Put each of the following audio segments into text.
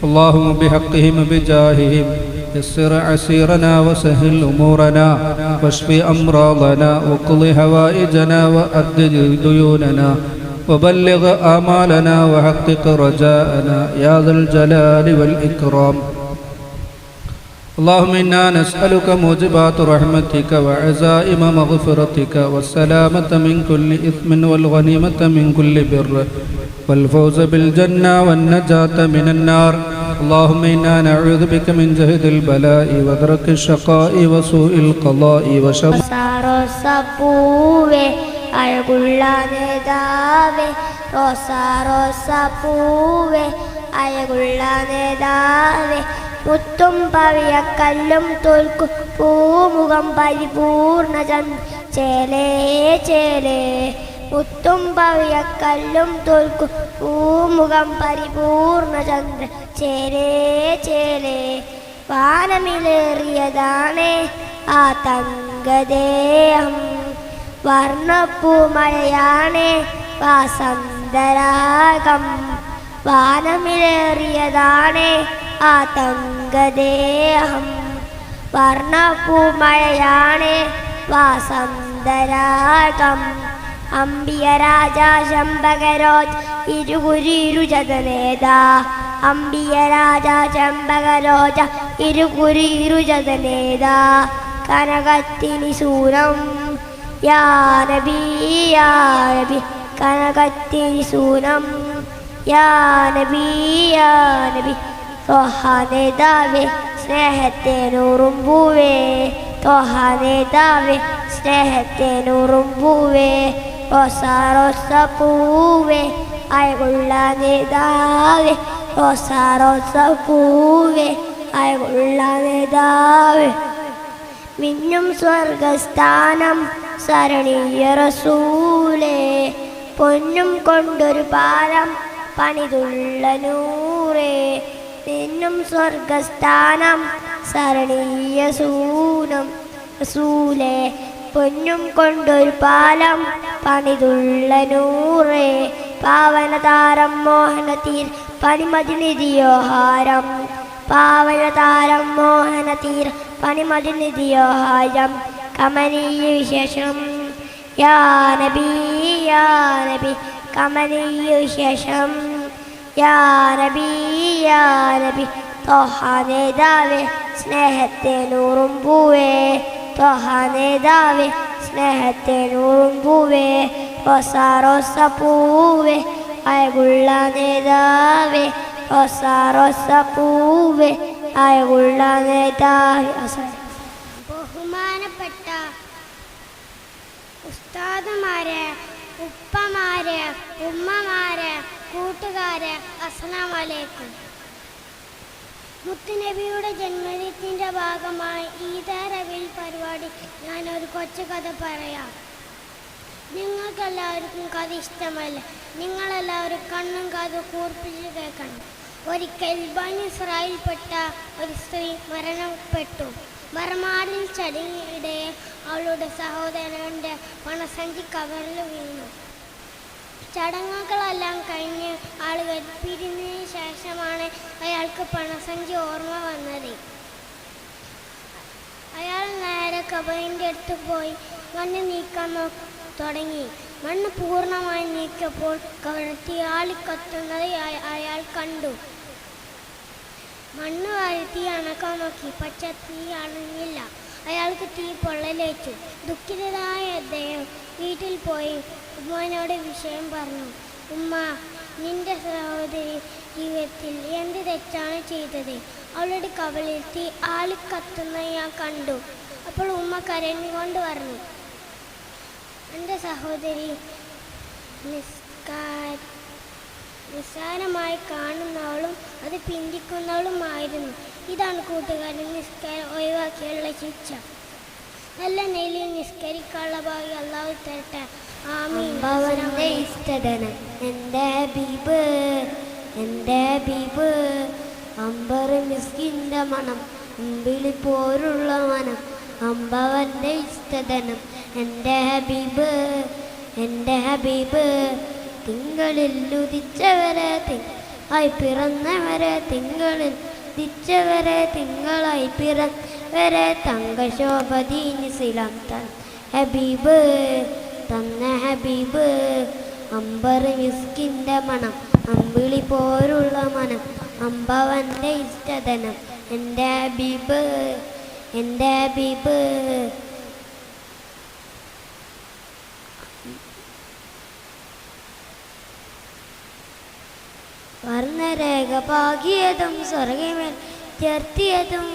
اللهم بحقهم بجاههم يسر عسيرنا وسهل أمورنا واشف أمراضنا وقض حوائجنا وأد ديوننا وبلغ آمالنا وحقق رجاءنا يا ذا الجلال والإكرام. اللهم إنا نسألك موجبات رحمتك وعزائم مغفرتك والسلامة من كل إثم والغنيمة من كل بر والفوز بالجنة والنجاة من النار. اللهم إنا نعوذ بك من جهد البلاء ودرك الشقاء وسوء القضاء وشر അഴകുള്ള നേതാവേ റോസാ റോസാ പൂവേ അഴകുള്ള നേതാവേ മുത്തും പവിഴക്കല്ലും തോൽക്കും പൂമുഖം പരിപൂർണ ചേലേ ചേലേ മുത്തും പവിഴക്കല്ലും തോൽക്കും പൂമുഖം പരിപൂർണ ചന്ദ്ര ചേലേ ചേലേ വാനമിലേറിയതാണ് ആ തങ്കദേഹം വർണ്ണപ്പൂമഴയാണ് വാസന്തരാഗം വാനമിലേറിയതാണ് ആ തങ്കദേഹം വർണ്ണപ്പൂമഴയാണ് വാസന്തരാഗം അംബിയ രാജാ ശംഭകരോജ് ഇരുകുരിരുജതനേതാ അംബിയ രാജാ ശംഭകരോജ ഇരുകുരിരുജതനേതാ കനകത്തിനി സൂരം യാ നബി യാ നബി കനകത്തിനി സൂനം യാ നബി യാ നബി ത്വഹ നേതാവേ സ്നേഹത്തെ നൂറും പൂവേ ത്വഹ നേതാവേ സ്നേഹത്തെ നൂറും പൂവേ റോസാ റോസാ പൂവേ അഴകുള്ള നേതാവേ റോസാ റോസാ പൂവേ അഴകുള്ള നേതാവേ മിന്നും സ്വർഗസ്ഥാനം ശരണീയ റസൂലേ പൊന്നും കൊണ്ടൊരു പാലം പണിതുള്ള നൂറേ മിന്നും സ്വർഗസ്ഥാനം ശരണീയ സൂനം റസൂലേ പൊന്നും കൊണ്ടൊരു പാലം പണിതുള്ള നൂറേ പാവനതാരം മോഹനതീർ പണിമതിനിധിയോഹാരം പാവനതാരം മോഹനതീർ പണിമതിനിധിയോഹാരം കമനീയ വിശേഷം യാ നബി യാ നബി കമനീയ വിശേഷം യാ നബി യാ നബി ത്വഹ നേതാവേ സ്നേഹത്തെ നൂറും പൂവേ ത്വഹ നേതാവേ സ്നേഹത്തെ നൂറും പൂവേ റോസാ റോസാ പൂവേ അഴകുള്ള നേതാവേ റോസാ റോസാ പൂവേ അഴകുള്ള നേതാവേ. ബഹുമാനപ്പെട്ട ഉസ്താദുമാരെ, ഉപ്പമാരെ, ഉമ്മമാരെ, കൂട്ടുകാരെ, അസ്സലാമു അലൈക്കും. മുത്തുനബിയുടെ ജന്മദിനത്തിൻ്റെ ഭാഗമായി ഈദ് റബീൽ പരിപാടി ഞാനൊരു കൊച്ചു കഥ പറയാം. നിങ്ങൾക്കെല്ലാവർക്കും കഥ ഇഷ്ടമല്ല. നിങ്ങളെല്ലാവരും കണ്ണും കാതും കൂർപ്പിച്ച് കേൾക്കണം. ഒരിക്കൽ ബനി ഇസ്രായേൽപ്പെട്ട ഒരു സ്ത്രീ മരണപ്പെട്ടു. മറമാടിൽ ചടങ്ങിനിടെ അവളുടെ സഹോദരൻ്റെ പണസഞ്ചി കവറിൽ വീണു. ചടങ്ങുകളെല്ലാം കഴിഞ്ഞ് ആളുകൾ പിരിഞ്ഞതിന് ശേഷമാണ് അയാൾക്ക് പണസഞ്ചി ഓർമ്മ വന്നത്. അയാൾ നേരെ കബറിൻ്റെ അടുത്ത് പോയി മണ്ണ് നീക്കാൻ തുടങ്ങി. മണ്ണ് പൂർണ്ണമായി നീക്കിയപ്പോൾ കവറത്തി ആളിക്കത്തുന്നത് അയാൾ കണ്ടു. മണ്ണ് വാഴ്ത്തി അണക്കാൻ നോക്കി, പക്ഷെ തീ അണഞ്ഞില്ല. അയാൾക്ക് തീ പൊള്ളലേറ്റു. ദുഃഖിതനായ അദ്ദേഹം വീട്ടിൽ പോയി ഉമ്മാനോട് വിഷയം പറഞ്ഞു. ഉമ്മ, നിന്റെ സഹോദരി ജീവിതത്തിൽ എന്ത് തെറ്റാണ് ചെയ്തത്? അവളുടെ കവളിൽ തീ ആളിക്കത്തുന്ന ഞാൻ കണ്ടു. അപ്പോൾ ഉമ്മ കരഞ്ഞുകൊണ്ട് പറഞ്ഞു, എൻ്റെ സഹോദരി നിസ്സാരമായി കാണുന്നവളും അത് പിന്തിക്കുന്നവളുമായിരുന്നു. ഇതാണ് കൂട്ടുകാരൻ നിസ്കാരം ഒഴിവാക്കിയുള്ള ശിക്ഷ. നല്ല നിലയിൽ നിസ്കരിക്കാനുള്ള ഭാഗ്യം അല്ലാഹു തരട്ടെ. ആമീൻ. എൻ്റെ ഹബീബ്, എൻ്റെ ഹബീബ്, അമ്പർ മിസ്കിൻ്റെ മണം, അമ്പിളി പോലുള്ള മനം, അമ്പവൻ്റെ ഇഷ്ടധനം. എൻ്റെ ഹബീബ്, എൻ്റെ ഹബീബ്, തിങ്കളിൽ ഉദിച്ചവരെ ആയി പിറന്നവരെ തിങ്കളിൽ ദിച്ചവരെ തിങ്കളായി പിറവരെ തങ്കശോഭദീനിസിലാം ഹബീബ് തന്ന ഹബീബ് അമ്പർ മിസ്കിൻ്റെ മണം അമ്പിളി പോലുള്ള മനം അമ്പവൻ്റെ ഇഷ്ടധനം എൻ്റെ ഹബീബ് എൻ്റെ ഹബീബ് വർണ്ണരേഖ പാകിയതും സ്വർഗമേൽ ചേർത്തിയതും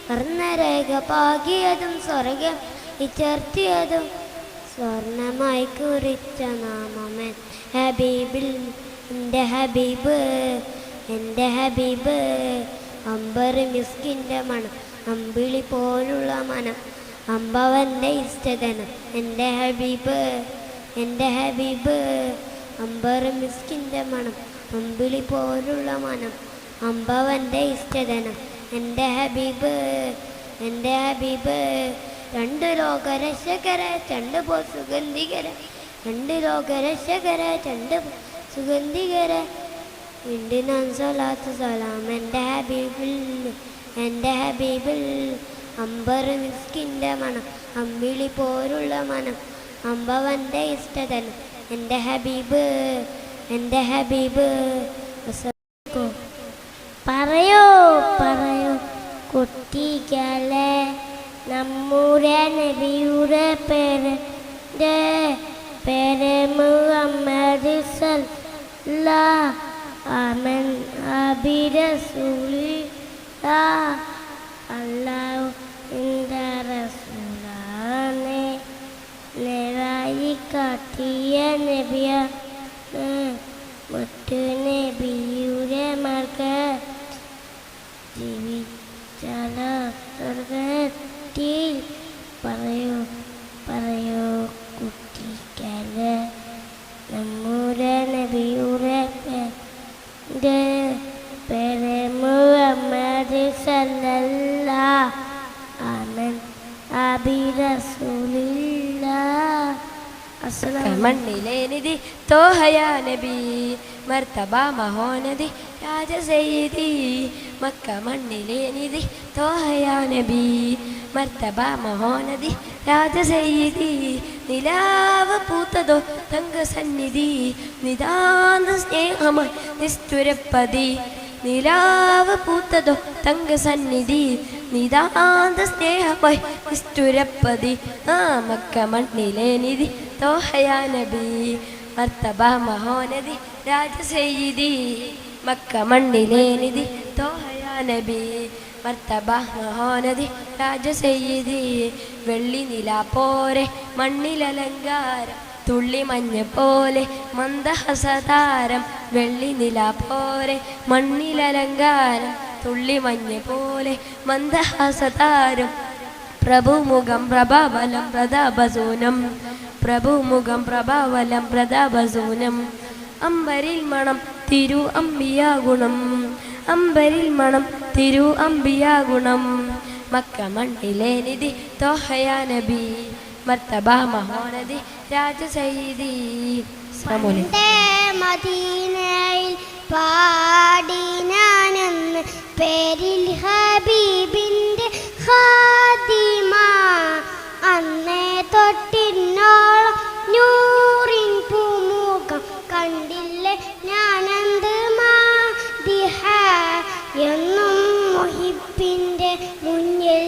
വർണ്ണരേഖ പാകിയതും സ്വർഗം ചേർത്തിയതും സ്വർണമായി കുറിച്ച നാമമൻ ഹബീബിൽ എൻ്റെ ഹബീബ് എൻ്റെ ഹബീബ് അമ്പർ മിസ്കിൻ്റെ മണം അമ്പിളി പോലുള്ള മനം അമ്പവൻ്റെ ഇഷ്ടധനം എൻ്റെ ഹബീബ് എൻ്റെ ഹബീബ് അമ്പർ മിസ്കിൻ്റെ മണം അമ്പിളി പോലുള്ള മനം അമ്പവൻ്റെ ഇഷ്ടധനം എൻ്റെ ഹബീബ് എൻ്റെ ഹബീബ് രണ്ട് ലോകരക്ഷകര രണ്ട് പോ സുഗന്ധികര രണ്ട് ലോകരക്ഷകര രണ്ട് സുഗന്ധികര ഇന്ത്യൻ സ്വലാത്തു സലാം എൻ്റെ ഹബീബിൽ അമ്പർ മിസ്കിൻ്റെ മണം അമ്പിളി പോലുള്ള മനം അമ്പവൻ്റെ ഇഷ്ടധനം എൻ്റെ ഹബീബ് എൻ്റെ ഹബീബ്. പറയൂ പറയൂ കുട്ടികളെ നമ്മുടെ നബിയുടെ പേര് മുഹമ്മദ് സല്ലല്ലാഹു അലൈഹി റസൂലുള്ളാഹ് അല്ലാഹുവിൻ്റെ റസൂലാണ് നേരായി കാട്ടിയ നബിയാണ് മറ്റു നബിയുടെ മകൾ ജീവിച്ചാല സ്വർഗത്തിൽ പറയൂ പറയൂ കുട്ടികളെ നമ്മുടെ നബിയുടെ പേര് മുഹമ്മദ് സല്ലല്ലാഹു അലൈഹി റസൂലുള്ളാഹ്. മണ്ണിലെ നിധി തോഹയാ നബി മർത്തബ മഹോനദി രാജ സയ്യിദി മക്ക മണ്ണിലെ നിധി തോഹയാ നബി മർത്തബ മഹോനദി രാജ സയ്യിദി നിലാവ് പൂത്തതോ തങ്ക സന്നിധി നിതാന്ത സ്നേഹമായി നിസ്തുരപ്പതി നിലാവ് പൂത്തതോ തങ്ക സന്നിധി നിതാന്ത സ്നേഹമായി നിസ്തുരപ്പതി മക്ക മണ്ണിലെ നിധി തോഹയാ നബി മർത്തബ മഹോനദി രാജ സയ്യിദി മക്ക മണ്ണിലെ നിധി തോഹയാ നബി മർത്തബ മഹോനദി രാജ സയ്യിദി വെള്ളി നില പോരെ മണ്ണിലലങ്കാരം തുള്ളി മഞ്ഞ പോലെ മന്ദഹസതാരം വെള്ളി നില പോരെ മണ്ണിലലങ്കാരം തുള്ളി മഞ്ഞ പോലെ മന്ദഹസതാരം പ്രഭുമുഖം പ്രഭാവലം പ്രതാപസൂനം പ്രഭുമുഖം പ്രഭാവലം പ്രതാപസൂനം അമ്പരിൽ മണം തിരു അമ്പിയാ ഗുണം അമ്പരിൽ മണം തിരു അമ്പിയാ ഗുണം മക്ക മണ്ണിലെ നിധി തോഹയാ നബി മർത്തബ മഹോനദി രാജ സയ്യിദി. മദീനയിൽ പാടി ഞാനെന്ന് പേരിൽ ഹബീബിൻ്റെ ഖാദിമ അന്നേ തൊട്ടിന്നോളം നൂറിൻ പൂമുഖം കണ്ടില്ലേ ഞാനെന്ത് മാദിഹ എന്നും മുഹിബിൻ്റെ മുന്നിൽ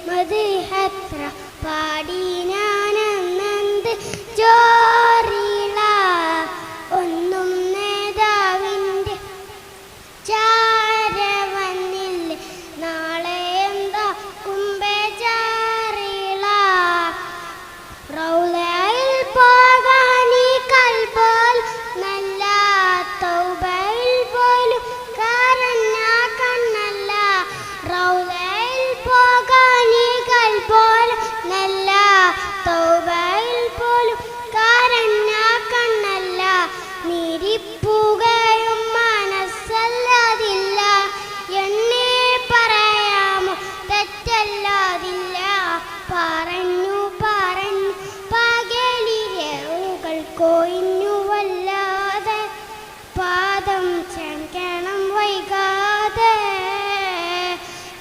മദ്ഹത്ര പാടി ഞാനെന്നെന്ത് ജോറില ഒന്നും നേതാവിൻ്റെ ചാരവന്നില്ല നാളെ എന്താ കുംഭചാറില റൗലയിൽ പോകാനീ കൽബോൽ നല്ല തൗബയിൽ പോലും കരഞ്ഞ കണ്ണല്ല റൗലയിൽ പോകാനീ കൽബോൽ നല്ല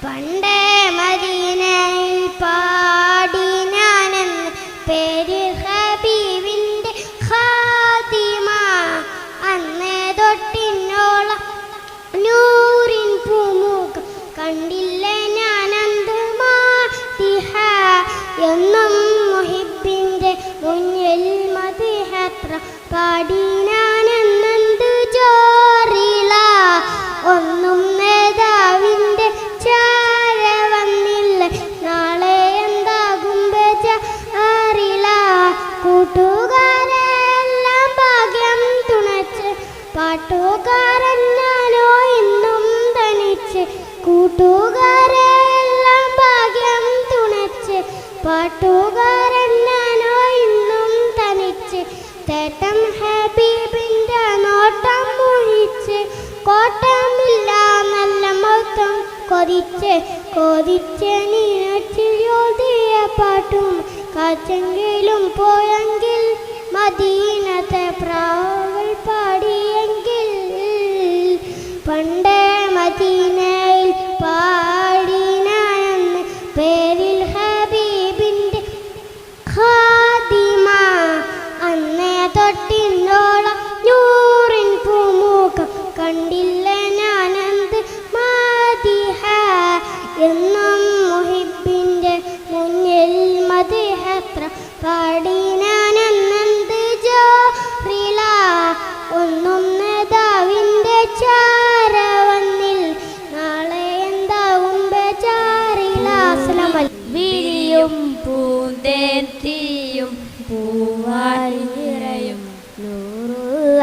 പണ്ടേ മദീനയിൽ പാടി ഞാനെന്ന് പേര് ഹബീബിൻ്റെ ഖാദിമ. അന്നേ തൊട്ടിന്നോളം നൂറിൻ പൂമുഖം കണ്ടില്ല ഞാനന്ത് മാതിഹ. എന്നും മുഹിബിൻ്റെ മുന്നിൽ മദിഹത്ര പാടി ഞാനെന്നത് ജോറില. ഒന്നും നേതാവിൻ്റെ ചാര വന്നില്ല, നാളെ എന്താകും ബേജാറില. കൂട്ടുകാരെല്ലാം ഭാഗ്യം തുണച്ച്, പാട്ടുകാരൻ ഞാനോ ഇന്നും തനിച്ച്. കൂട്ടുകാരെല്ലാം ഭാഗ്യം തുണച്ച്, പാട്ടുകാരൻ ഞാനോ ഇന്നും തനിച്ച്. തേട്ടം ഹബീബിൻ്റെ നോട്ടം മുഴിച്ച്, കോട്ടമില്ല നല്ല മൊത്തം കൊതിച്ച് കൊതിച്ച് നീനച്ചിയോതിയ പാട്ടും കാച്ചെങ്കിലും പോയെങ്കിൽ മദീനത്തെ പ്രാവൽ പാടിയെങ്കിൽ. പണ്ടേ മദീനയിൽ പാടി ഞാനെന്ന് പേരിൽ ഹബീബിൻ്റെ ഖാദിമ. അന്നേ തൊട്ടിന്നോളം നൂറിൻ പൂമുഖം കണ്ടില്ല ഞാനെന്ത് മാതിഹ. എന്നും മുഹിബിൻ്റെ മുന്നിൽ മദിഹത്ര പാടി ഞാനെന്നത് ജോറില. ഒന്നും നേതാവിൻ്റെ ചാര വന്നിൽ, നാളെ എന്താവും ബേജാറില. വിരിയും പൂന്തേൻ തീയും പൂവായി നിറയും നൂറുള്ള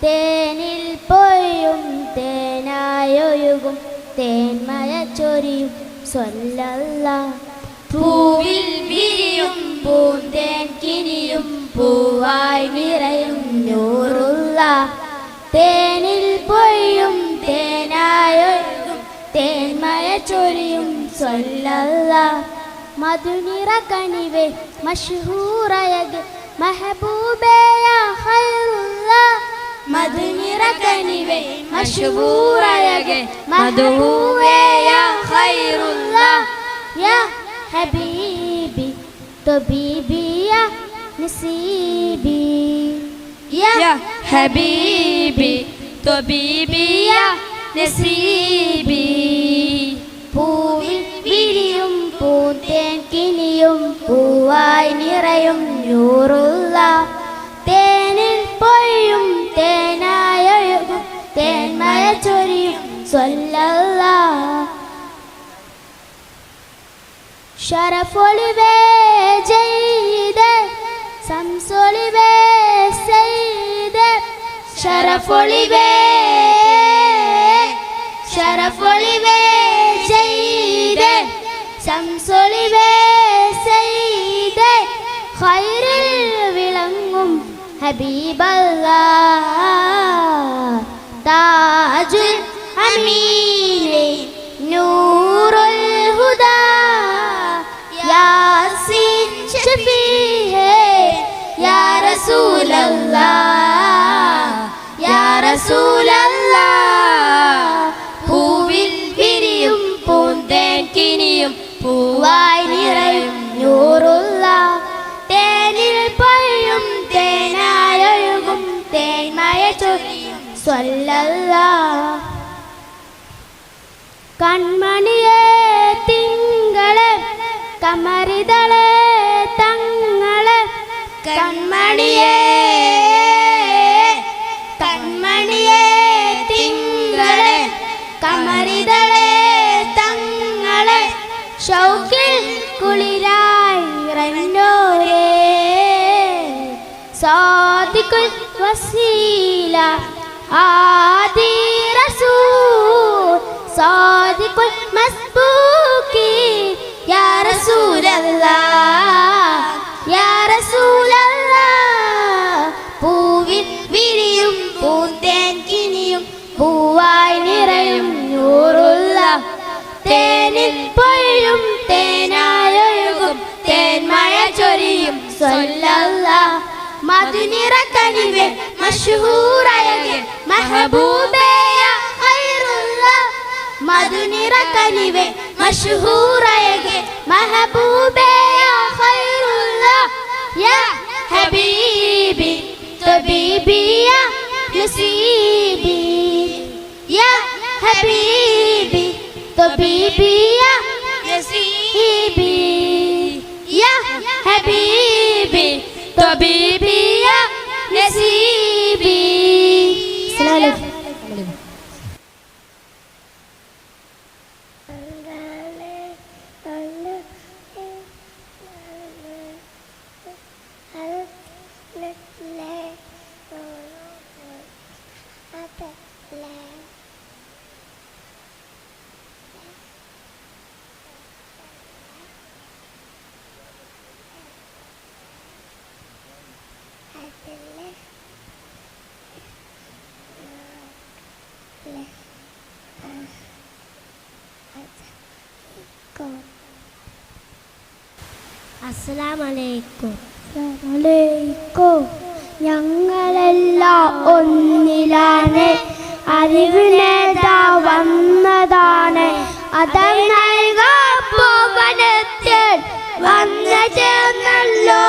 തേനിൽ പൊയ്യും തേനായൊഴുകും തേന്മയ ചൊരിയും സ്വല്ലല്ലാഹ്. പൂവിൽ വിരിയും പൂന്തേൻ കിനിയും പൂവായി നിറയും നൂറുള്ള തേനിൽ പൊയ്യും തേനായൊഴുകും തേന്മയ ചൊരിയും സ്വല്ലല്ലാഹ്. മധുനിറ കനിവേ മഷ്ഹൂറയകെ മെഹബൂബേ യാ ഖൈറുല്ലാഹ്. മധുനിറ കനിവേ മഷ്ഹൂറയകെ മധുഹൂവേ യാ ഖൈറുല്ലാഹ്. യാ ഹബീബി തബീബി യാ നസീബി. യാ ഹബീബി തബീബി യാ നസീബി. പൂവിൽ വിരിയും പൂന്തേൻ കിനിയും പൂവായി നിറയും നൂറുള്ള തേനിൽ പൊയ്യും തേനായൊഴുകും തേന്മയ ചൊരിയും സ്വല്ലല്ലാഹ്. ശരഫൊളിവേ ജയ്ദ് സംസൊളിവേ സയ്യിദ്. ശരഫൊളിവേ ശരഫൊളിവേ ജയ്ദ് സംസൊളിവേ സയ്യിദ്. ഖൈറിൽ വിളങ്ങും ഹബീബല്ലാഹ്. താജുൽ അമീനെ നൂറുൽ ഹുദാ യാസീൻ ഷഫീഹേ യാ റസൂലല്ലാഹ് യാ റസൂലല്ലാഹ്. പൂവിൽ വിരിയും പൂന്തേൻ കിനിയും പൂവായി നിറയും നൂറുള്ള തേനിൽ പൊയ്യും തേനായൊഴുകും തേന്മയ ചൊരിയും സ്വല്ലല്ലാഹ്. കൺമണിയേ തിങ്കളെ കമറിതളെ തങ്ങളെ. കൺമണിയേ കൺമണിയേ തിങ്കളെ കമറിതളെ തങ്ങളെ. ഷൗക്കിൽ കുളിരായി റന്നോരേ സാദിഖുൽ വസീല ആദി റസൂൽ സാദിഖുൽ മസ്ബൂക്കി യാ റസൂലല്ലാഹ് യാ റസൂലല്ലാഹ്. പൂവിൽ വിരിയും പൂന്തേൻ കിനിയും പൂവായി നിറയും നൂറുള്ള തേനിൽ പൊയ്യും തേനായൊഴുകും തേന്മയ ചൊരിയും സ്വല്ലല്ലാഹ്. മധുനിറ കനിവേ മഷ്ഹൂറയകെ മെഹബൂബേ യാ ഖൈറുല്ലാഹ്. മധുനിറ കനിവേ മഷ്ഹൂറയകെ മഹബൂബേ യാ ഖൈറുല്ലാ യാ ഹബീബി തബീബി യാ നസീബി യാ ഹബീബി തബീബി യാ നസീബി യാ ഹബീബി തബീബി യാ നസീബി. അസ്സലാമലൈക്കും. ഞങ്ങളെല്ലാം ഒന്നിലാണ്, അറിവ് നേടാ വന്നതാണ്, അതം നൽകപ്പോവനത്തിൽ വന്നു ചേർന്നല്ലോ,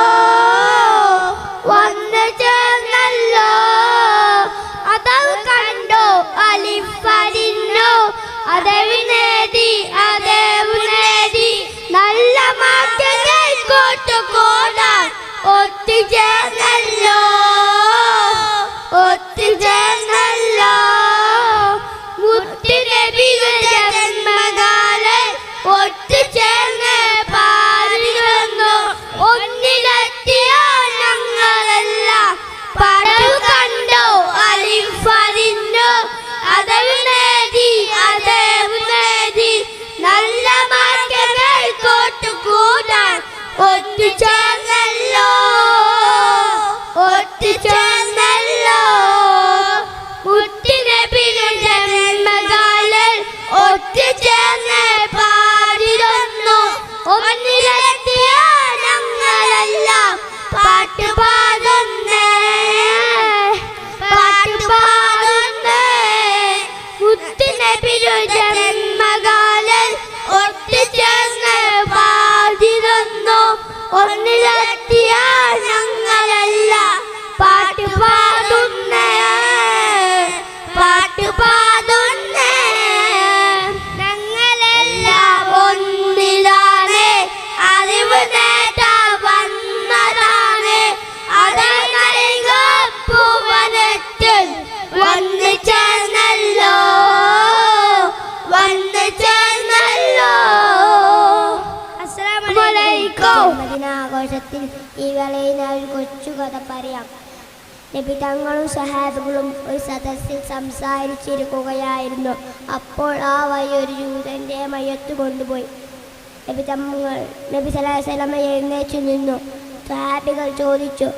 വന്നു ചേർന്നല്ലോ. അതം കണ്ടോ അലിഫലിന്നോ, അതവ് നേടി അതേവ് നേടി, നല്ല മാറ്റങ്ങൾ കൂട്ടുകൂടാൻ ഒത്തുചേർന്നല്ലോ, ഒത്തുചേർന്നല്ലോ. മുത്തുനബിയുടെ ജന്മകാലം ഒത്തുചേർന്ന് പാടിരുന്നു, ഒന്നിലെത്തിയ ഞങ്ങളെല്ലാം പടവ് കണ്ടോ അലിഫലിന്നോ, അതവ് നേടി അതേവ് നേടി, നല്ല മാറ്റങ്ങൾ കൂട്ടുകൂടാൻ ഒത്തുചേർന്നല്ലോ, ഒത്തുചേർന്നല്ലോ. മുത്തുനബിയുടെ ജന്മകാലം ഒത്തുചേർന്ന് പാടിരുന്നു, ഒന്നിലെത്തിയ ഞങ്ങളെല്ലാം പാട്ടുപാടുന്നേ, പാട്ടുപാടുന്നേ. മുത്തുനബിയുടെ ജന്മകാലം ഒത്തുചേർന്ന് പാടിരുന്നു, ഒന്നിലെത്തിയ ഞങ്ങളെല്ലാം പാട്ടുപാടുന്നേ, പാട്ടുപാടുന്നേ. ഞങ്ങളെല്ലാം ഒന്നിലാണ്, അറിവ് നേടാ വന്നതാണ്, അത് നൽകപ്പുവനത്തിൽ വന്നു ചേർന്നല്ലോ, വന്നു ചേർന്നല്ലോ. ദിനാഘോഷത്തിൽ ഈ വേളയിൽ ഒരു കൊച്ചു കഥ പറയാം. നബി തങ്ങളും സഹാബികളും ഒരു സദസ്സിൽ സംസാരിച്ചിരിക്കുകയായിരുന്നു. അപ്പോൾ ആ വഴി ഒരു ജൂതന്റെ മയ്യത്ത് കൊണ്ടുപോയി. നബി സല്ലല്ലാഹു അലൈഹി വസല്ലം എഴുന്നേച്ചു നിന്നു. സഹാബികൾ ചോദിച്ചു,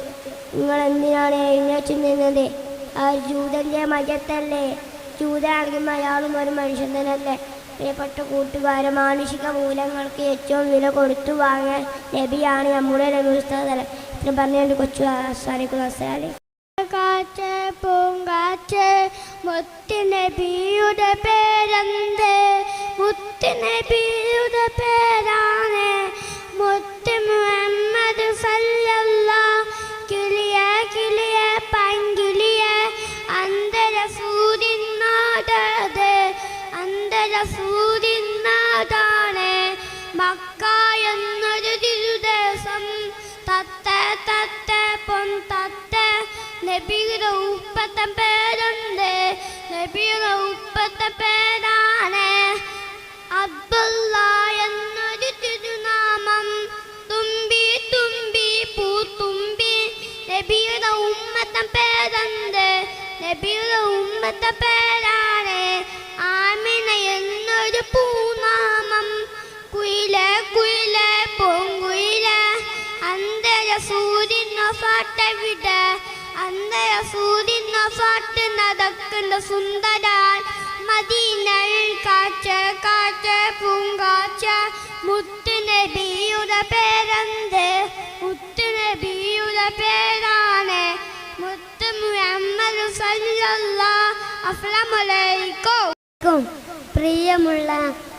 നിങ്ങൾ എന്തിനാണ് എഴുന്നേച്ചു നിന്നത്? ആ ജൂതന്റെ മയ്യത്തല്ലേ? ജൂതനാണെങ്കിലും അയാളും ഒരു മനുഷ്യൻ തന്നെയല്ലേ? പ്രിയപ്പെട്ട കൂട്ടുകാരെ, മാനുഷിക മൂല്യങ്ങൾക്ക് ഏറ്റവും വില കൊടുത്തു വാങ്ങാൻ നബിയാണ് നമ്മുടെ നബിസ്തലം. ഇത്ര പറഞ്ഞുകൊണ്ട് കൊച്ചു അവസാനിക്കുന്നു. കാറ്റ് പൂങ്കാറ്റ് മുത്തുനബിയുടെ പേരെന്ത്? മുത്തുനബിയുടെ പേരാണ് മുത്ത് മുഹമ്മദ് സല്ലല്ലാഹു. കിളിയെ കിളിയെ പങ്കിളിയെ അന്തരസൂര്യനാടത്, അന്തരസൂര്യനാടാണ് മക്ക എന്നൊരു ദിവസം. തത്ത തത്ത പൊൻ തത്ത നബിയുടെ ഉപ്പത്തെ പേരുണ്ട്, നബിയുടെ ഉപ്പത്തെ പേരാണ് അബ്ദുള്ള എന്നൊരു തിരുനാമം. തുമ്പി തുമ്പി പൂത്തുമ്പി നബിയുടെ ഉമ്മത്തെ പേരുണ്ട്, നബിയുടെ ഉമ്മത്തെ പേരാണ് ആമിന എന്നൊരു പൂനാമം. കുയിലെ കുയിലെ പൂങ്കുയിലെ അന്തരസൂര്യനോ പാട്ടവിട, അന്തരസൂര്യനോ പാട്ട് നടക്കുന്ന സുന്ദരാൻ മദീനയിൽ കാറ്റ് കാറ്റ് പൂങ്കാറ്റ്. മുത്തുനബിയുടെ പേരെന്ത്? മുത്തുനബിയുടെ പേരാണ് മുത്ത് മുഹമ്മദ് സല്ലല്ലാഹു അലൈഹി വസല്ലം. പ്രിയമുള്ള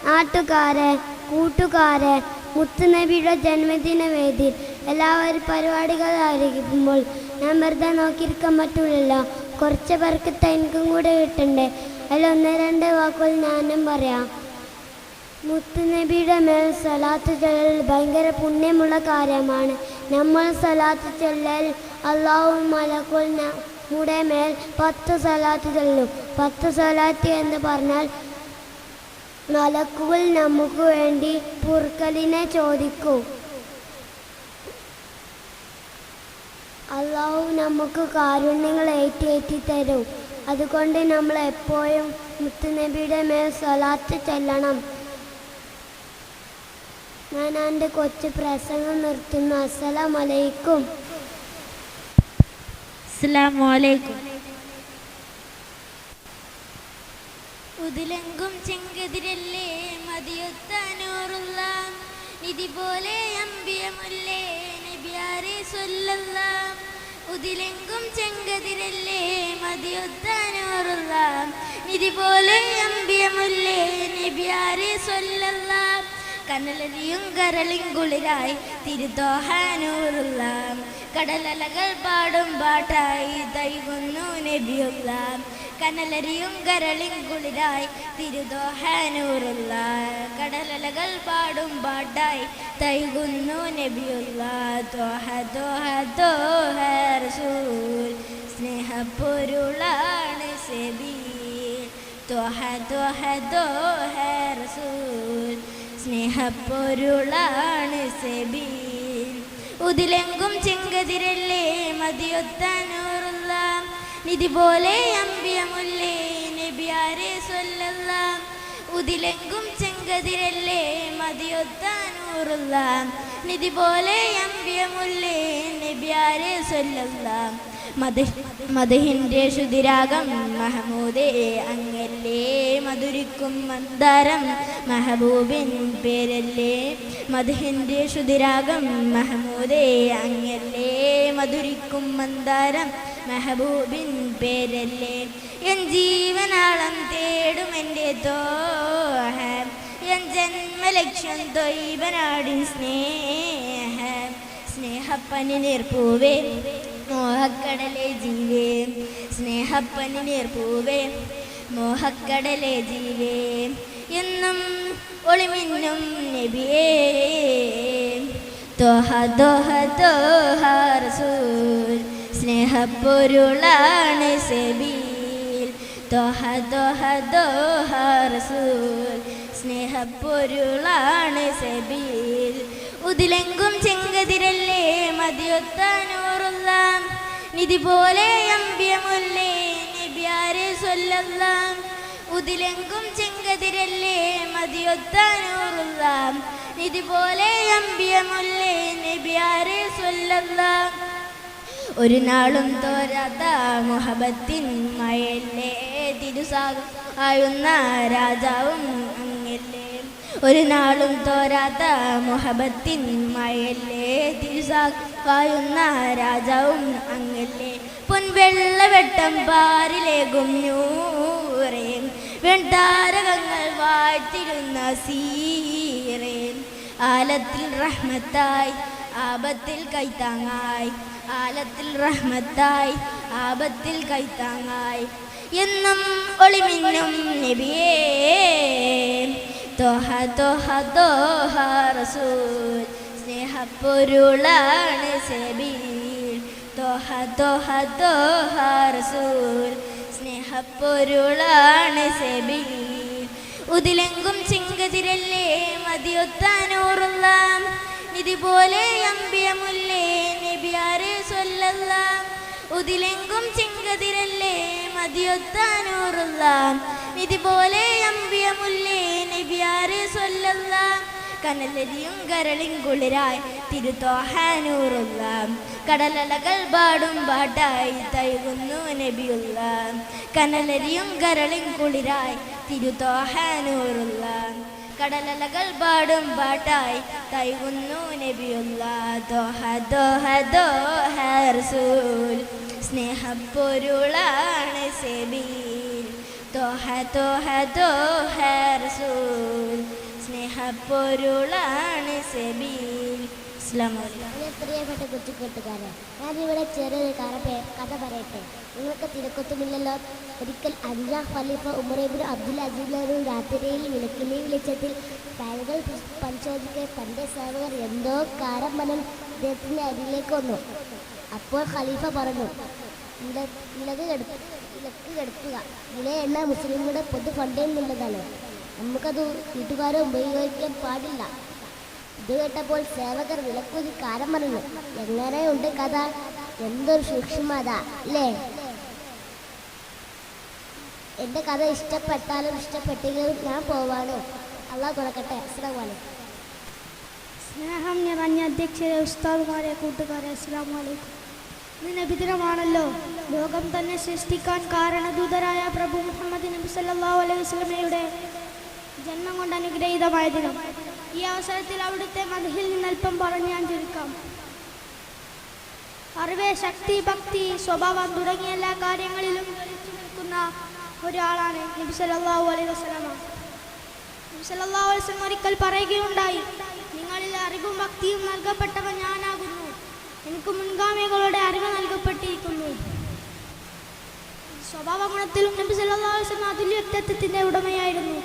നാട്ടുകാരെ, കൂട്ടുകാരെ, മുത്തുനബിയുടെ ജന്മദിന വേദിയിൽ എല്ലാവരും പരിപാടികൾ ആരംഭിക്കുമ്പോൾ ഞാൻ വെറുതെ നോക്കിയിരിക്കാൻ പറ്റൂലല്ലോ. കുറച്ച് പേർക്ക് എനിക്കും കൂടെ കിട്ടണ്ടേ. അതിൽ 1-2 വാക്കുകൾ ഞാനും പറയാം. മുത്തുനബിയുടെ മേൽ സലാത്ത് ചൊല്ലൽ ഭയങ്കര പുണ്യമുള്ള കാര്യമാണ്. നമ്മൾ സലാത്ത് ചൊല്ലൽ അള്ളാഹു മലക്കുൽ നമ്മുടെ മേൽ 10 സലാത്ത് ചൊല്ലും. 10 സലാത്ത് എന്ന് പറഞ്ഞാൽ മലക്കുകൾ നമുക്ക് വേണ്ടി പുറക്കലിനെ ചോദിക്കും. അള്ളാഹു നമുക്ക് കാരുണ്യങ്ങൾ ഏറ്റി തരും. അതുകൊണ്ട് നമ്മൾ എപ്പോഴും മുത്തുനബിയുടെ മേൽ സലാത്ത് ചൊല്ലണം. ഞാൻ എൻ്റെ കൊച്ചു പ്രസംഗം നിർത്തുന്നു. അസ്സലാമു അലൈക്കും. അസ്സലാമു അലൈക്കും. ഉദിലെങ്കും ചെങ്കതിരല്ലേ മതിയൊത്ത നൂറുള്ള നിധി പോലെ അമ്പിയമുല്ലേ നബിയാരെ സ്വല്ലല്ലാഹ്. ഉദിലെങ്കും ചെങ്കതിരല്ലേ മതിയൊത്ത നൂറുള്ള നിധി പോലെ അമ്പിയമുല്ലേ നബിയാരെ സ്വല്ലല്ലാഹ്. കനലരിയും കരളിൻ കുളിരായി തിരുത്തോഹ നൂറുള്ള കടലലകൾ പാടും പാട്ടായി തൈകുന്നു നബിയുള്ള. കനലരിയും കരളിൻ കുളിരായി തിരുത്തോഹ നൂറുള്ള കടലലകൾ പാടും പാട്ടായി തൈകുന്നു നബിയുള്ള. തോഹ തോഹ തോഹ റസൂൽ സ്നേഹപ്പൊരുളാണ് സബീൽ. തോഹ തോഹ തോഹ റസൂൽ സ്നേഹപ്പൊരുളാണ് സബീൽ. ഉദിലെങ്കും ചെങ്കതിരല്ലേ മതിയൊത്ത നൂറുള്ള നിധി പോലെ അമ്പിയമുല്ലേ നബിയാരെ സ്വല്ലല്ലാഹ്. ഉദിലെങ്കും ചെങ്കതിരല്ലേ മതിയൊത്ത നൂറുള്ള നിധി പോലെ അമ്പിയമുല്ലേ നബിയാരെ സ്വല്ലല്ലാഹ്. മദഹിൻ്റെ ശ്രുതിരാഗം മഹമൂദേ അങ്ങല്ലേ മധുരിക്കും മന്ദാരം മെഹബൂബിൻ പേരല്ലേ. മദഹിൻ്റെ ശ്രുതിരാഗം മഹമൂദേ അങ്ങല്ലേ മധുരിക്കും മന്ദാരം മെഹബൂബിൻ പേരല്ലേ. എൻ ജീവനാളം തേടും എൻ്റെ തോഹ എൻ ജന്മലക്ഷ്യം തൊയ്ബനാടിൻ സ്നേഹ. സ്നേഹപ്പനി നീർപ്പൂവേ മോഹക്കടലെ ജീവേ. സ്നേഹപ്പനി നീർപ്പൂവേ മോഹക്കടലെ ജീവേ. എന്നും ഒളിമിന്നും നബിയേ. തോഹ തോഹ തോഹ റസൂൽ സ്നേഹപ്പൊരുളാണ് സബീൽ. തോഹ തോഹ തോഹ റസൂൽ സ്നേഹപ്പൊരുളാണ് സബീൽ. ഉദിലെങ്കും ചെങ്കതിരല്ലേ മതിയൊത്ത നൂറുള്ള നിധി പോലെ അമ്പിയമുല്ലേ നബിയാരെ സ്വല്ലല്ലാഹ്. ഉദിലെങ്കും ചെങ്കതിരല്ലേ മതിയൊത്ത നൂറുള്ള നിധി പോലെ അമ്പിയമുല്ലേ നബിയാരെ സ്വല്ലല്ലാഹ്. ഒരു നാളും തോരാത്ത മുഹബത്തിൻ മഴയല്ലേ തിരുസാകുന്ന രാജാവും അങ്ങല്ലേ. ഒരു നാളും തോരാത്ത മുഹബത്തിൻ മഴയല്ലേ തിരുസാകുന്ന രാജാവും അങ്ങല്ലേ. പൊൻവെള്ളവെട്ടം പാരിലേകും നൂറേ വെൺതാരകങ്ങൾ വാഴ്ത്തിരുന്ന സീറേ. ആലത്തിൽ റഹ്മത്തായി ആപത്തിൽ കൈത്താങ്ങായി. ആലത്തിൽ റഹ്മത്തായി ആപത്തിൽ കൈത്താങ്ങായി. എന്നും ഒളിമിന്നും നബിയേ. തോഹ തോഹ തോഹ റസൂൽ സ്നേഹപ്പൊരുളാണ് സബീൽ. തോഹ തോഹ തോഹ റസൂൽ സ്നേഹപ്പൊരുളാണ് സബീൽ. ഉദിലെങ്കും ചെങ്കതിരല്ലേ മതിയൊത്ത നൂറുള്ള നിധി പോലെ അമ്പിയമുല്ലേ നബിയാരെ സ്വല്ലല്ലാഹ്. ഉദിലെങ്കും ചെങ്കതിരല്ലേ മതിയൊത്ത നൂറുള്ള നിധി പോലെ അമ്പിയമുല്ലേ നബിയാരെ സ്വല്ലല്ലാഹ്. കനലരിയും കരളിൻ കുളിരായി തിരുത്തോഹ നൂറുള്ള കടലലകൾ പാടും പാട്ടായി തൈകുന്നു നബിയുള്ള. കനലരിയും കരളിൻ കുളിരായി തിരുത്തോഹ നൂറുള്ള കടലലകൾ പാടും പാട്ടായി തൈകുന്നു നബിയുള്ള. ദോഹ ദോഹ ദോഹ റസൂൽ സ്നേഹപ്പൊരുളാണ് സബീൽ. തോഹ തോഹ തോഹ റസൂൽ സ്നേഹപ്പൊരുളാണ് സബീൽ. പ്രിയപ്പെട്ട കൊച്ചുകൂട്ടുകാരെ, ഞാനിവിടെ ചെറിയൊരു കഥ പറയട്ടെ. നിങ്ങൾക്ക് തിരക്കൊത്തുമില്ലല്ലോ. ഒരിക്കൽ 5ാം ഖലീഫ ഉമർ ഇബ്നു അബ്ദുൽ അസീസ് ഒരു രാത്രിയിൽ വിളക്കിലെ വെളിച്ചത്തിൽ ഫയലുകൾ പരിശോധിക്കെ തൻ്റെ സേവകർ എന്തോ കാരം മനം അദ്ദേഹത്തിൻ്റെ അരികിലേക്ക് വന്നു. അപ്പോൾ ഖലീഫ പറഞ്ഞു, വിളക്ക് കെടുത്തുക. വില എണ്ണ മുസ്ലിങ്ങളുടെ പൊതു ഫണ്ടിൽ നിന്നുള്ളതാണ്. നമുക്കത് വീട്ടുകാരെ ഉപയോഗിക്കാൻ പാടില്ല. ഇത് കേട്ടപ്പോൾ സേവകർ വിലക്കൂതി കാരം പറഞ്ഞു. എങ്ങനെയുണ്ട് കഥ? എന്തൊരു സൂക്ഷ്മത അല്ലേ? എൻ്റെ കഥ ഇഷ്ടപ്പെട്ടാലും ഇഷ്ടപ്പെട്ടില്ലെങ്കിലും ഞാൻ പോവാണ്. അള്ളാഹു തുറക്കട്ടെ. അസ്സലാമു അലൈക്കും. സ്നേഹം നിറഞ്ഞ അധ്യക്ഷരെ, ഉസ്താദുമാരെ, കൂട്ടുകാരെ, അസ്സലാമു അലൈക്കും. ഇന്ന് നബിദിനമാണല്ലോ. ലോകം തന്നെ സൃഷ്ടിക്കാൻ കാരണദൂതരായ പ്രഭു മുഹമ്മദ് നബി സല്ലല്ലാഹു അലൈഹി വസല്ലമയുടെ ജന്മം കൊണ്ട് അനുഗ്രഹീതമായ ദിനം. ഈ അവസരത്തിൽ അവിടുത്തെ മദ്ഹിൽ നിന്നൽപ്പം പറഞ്ഞ് ഞാൻ ചുരുക്കാം. അറിവ്, ശക്തി, ഭക്തി, സ്വഭാവം തുടങ്ങിയ എല്ലാ കാര്യങ്ങളിലും ജ്വലിച്ചു നിൽക്കുന്ന ഒരാളാണ് നബി സല്ലല്ലാഹു അലൈഹി വസല്ലമ. നബി സല്ലല്ലാഹു അലൈഹി വസല്ലം ഒരിക്കൽ പറയുകയുണ്ടായി, നിങ്ങളിൽ അറിവും ഭക്തിയും നൽകപ്പെട്ടവൻ ഞാനാകുന്നു. എനിക്ക് മുൻഗാമികളുടെ അറിവ് നൽകപ്പെട്ടിരിക്കുന്നു. സ്വഭാവ ഗുണത്തിലും നബി സല്ലല്ലാഹു അലൈഹി വസല്ലം അതുല്യ വ്യക്തിത്വത്തിൻ്റെ ഉടമയായിരുന്നു.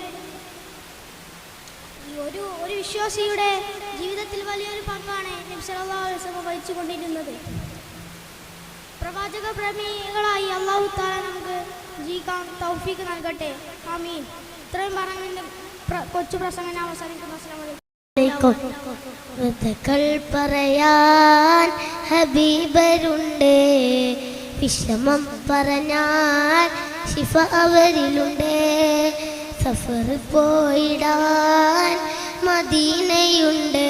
ഒരു വിശ്വാസിയുടെ ജീവിതത്തിൽ വലിയൊരു പങ്കാണ് നബി സല്ലല്ലാഹു അലൈഹി വസല്ലം വഹിച്ചുകൊണ്ടിരുന്നത്. പ്രവാചക പ്രേമികളായി അല്ലാഹു തആല നമുക്ക് ജീവിക്കാൻ തൗഫീഖ് നൽകട്ടെ. ആമീൻ. ഇത്രയും പറഞ്ഞ കൊച്ചു പ്രസംഗം ഞാൻ അവസാനിക്കുന്നു. അസ്സലാമു അലൈക്കും. കഥകൾ പറയാൻ ഹബീബരുണ്ട്, വിഷമം പറഞ്ഞാൽ ശിഫ അവരിലുണ്ട്. സഫർ പോയിടാൻ മദീനയുണ്ട്,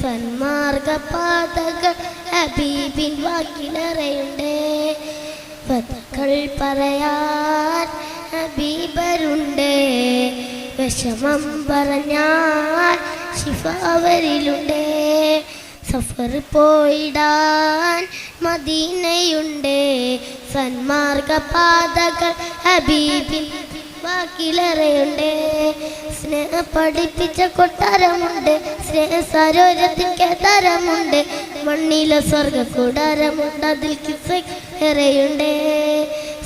സന്മാർഗ പാതകൾ ഹബീബിൻ വാക്കിലേറെയുണ്ട്. കഥകൾ പറയാൻ ഹബീബരുണ്ട്, വിഷമം പറഞ്ഞാൽ ശിഫ അവരിലുണ്ട്. സഫർ പോയിടാൻ മദീനയുണ്ട്, സന്മാർഗ പാതകൾ ഹബീബിൻ വാക്കിലേറെയുണ്ട്. സ്നേഹ പഠിപ്പിച്ച കൊട്ടാരമുണ്ട്, സ്നേഹ സരോജത്തിൻ കേദാരമുണ്ട്. മണ്ണിലെ സ്വർഗ കൂടാരമുണ്ട്, അതിൽ കിസ്സേറെയുണ്ട്.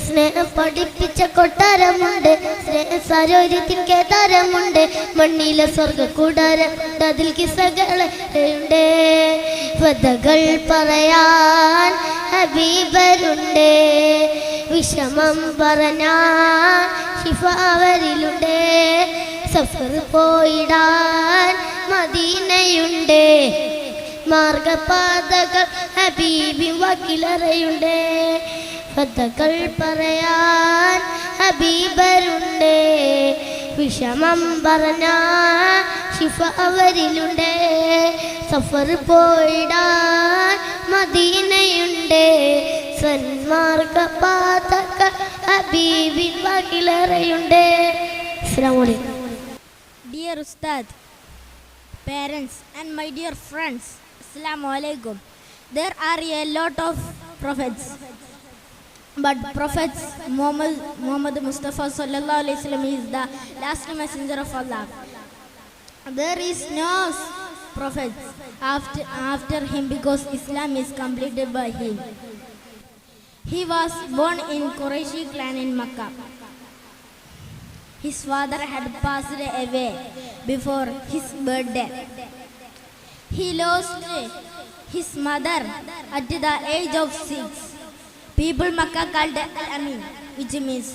സ്നേഹം പഠിപ്പിച്ച കൊട്ടാരമുണ്ട്, സ്നേഹ സരോജത്തിൻ കേദാരമുണ്ട്. മണ്ണിലെ സ്വർഗ കൂടാരമുണ്ട്, അതിൽ കിസ്സകളുണ്ട്. കഥകൾ പറയാൻ ഹബീബരുണ്ട്, വിഷമം പറഞ്ഞാൽ ശിഫ അവരിലുണ്ട്. സഫർ പോയിടാൻ മദീനയുണ്ട്, മാർഗപാതകൾ ഹബീബിൻ വാക്കിലേറെയുണ്ട്. കഥകൾ പറയാൻ ഹബീബരുണ്ട്, വിഷമം പറഞ്ഞാൽ ശിഫ അവരിലുണ്ട്. സഫർ പോയിടാൻ മദീനയുണ്ട്, സന്മാർഗ പാതകൾ ഹബീബിൻ വാക്കിലേറെയുണ്ട്. അസ്സലാമു അലൈക്കും. Dear Ustad, parents and my dear friends, Assalamu alaikum. There are a lot of prophets, but Prophet Muhammad Mustafa sallallahu alaihi wasallam is the last messenger of Allah. There is no prophet after him because Islam is completed by him. He was born in Qurayshi clan in Makkah. His father had passed away before his birthday. He lost his mother at the age of 6. People Makkah called Al-Amin, which means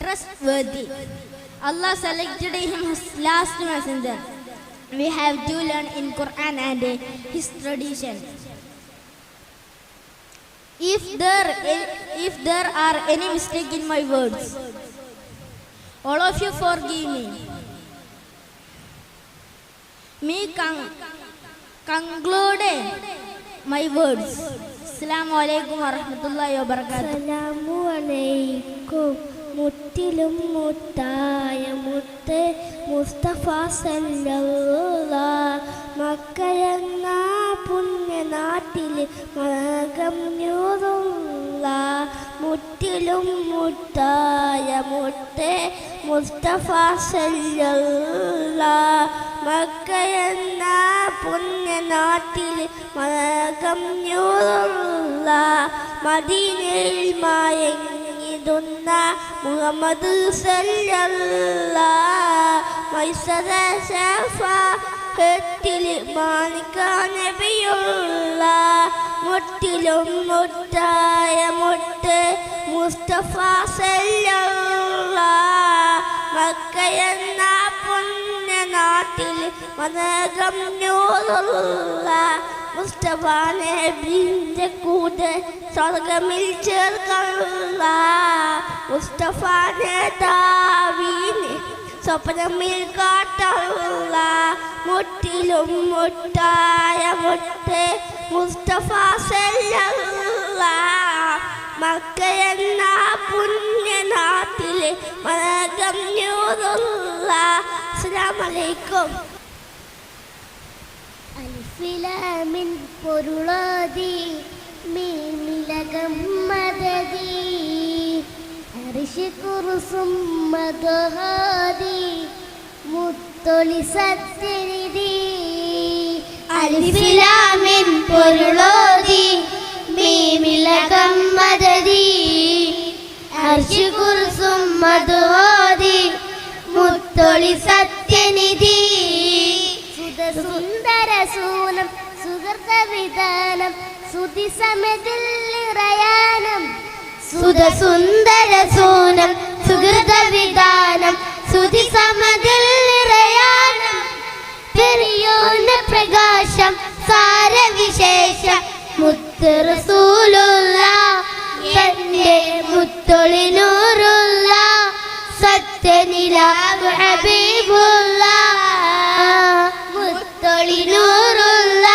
trustworthy. Allah selected him as last messenger. We have to learn in Quran and his tradition. If there are any mistake in my words, all of you forgive me. Me conclude my words. Assalamu alaikum warahmatullahi wabarakatuh. അസ്സലാമു അലൈക്കും. മുത്തിലും മുത്തായ മുത്ത് മുസ്തഫ സല്ലല്ലാഹ് മക്കയെന്ന പുണ്യനാട്ടിൽ മകം നൂറുള്ള മുത്തിലും മുത്തായ മുത്ത് മുസ്തഫ സല്ലല്ലാഹ് മക്കയെന്ന പുണ്യനാട്ടിൽ മകം നൂറുള്ള മദീനയിൽ മയങ്ങിടുന്ന മുഹമ്മദ് സല്ലല്ലാഹ് മൈസറ ശഫാഅത്തിൽ മാനിക നബിയുള്ള മുത്തിലും മുത്തായ മുത്ത് മുസ്തഫ സല്ലല്ലാഹ് മക്കയെന്ന പുണ്യനാട്ടിൽ മദകം നൂറുള്ള മുസ്തഫ നബിന്റെ കൂടെ സ്വർഗമിൽ ചേർക്കള്ള മുസ്തഫ നേതാവിനെ സ്വപ്നമിൽ കാട്ടുള്ള മുത്തിലും മുട്ടായ മുത്ത് മുസ്തഫ സല്ലല്ലാഹ് മക്കയെന്ന പുണ്യനാട്ടിൽ മദകം നൂറുള്ള. അസ്സലാമു അലൈക്കും. അൽഫിലാമിൻ പൊരുളോതി മീമിലകം മദദി അർശ് കുർസും മദഹാദി മുത്തൊളി സത്യനിധി. അൽഫിലാമിൻ പൊരുളോതി മീമിലകം മദദി അർശ് കുർസും മദഹാദി മുത്തൊളി സത്യനിധി. സുന്ദരസൂനം സുഹൃത വിധാനം സുതിസമതിൽ നിറയാനം സുന്ദരസൂനം സുഹൃത വിധാനം സുതിസമതിൽ നിറയാനം പെരിയോന പ്രകാശം സാരവിശേഷം മുത്ത് റസൂലുള്ളാഹ് എന്റെ മുത്തൊളി നൂറുള്ള സത്യനിലാവ് ഹബീബുള്ളാഹ് മുത്തൊളി നൂറുള്ള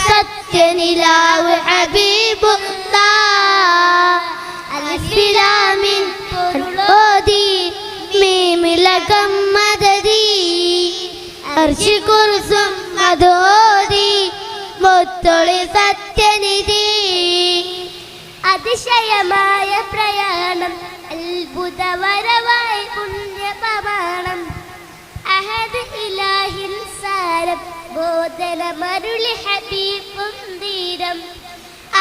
സത്യനിലാവ് ഹബീബുള്ളാഹ്. അൽഫിലാമിൻ പൊരുളോതി മീമിലകം മദദി അർശ് കുർസും മദോദി മുത്തൊളി സത്യനിധി. അതിശയമായ പ്രയാണം അത്ഭുതവരവായി പുണ്യപമാണം അഹദ് ഇലാഹിൻ സാരം ബോധനമരുളി ഹബീബും ധീരം.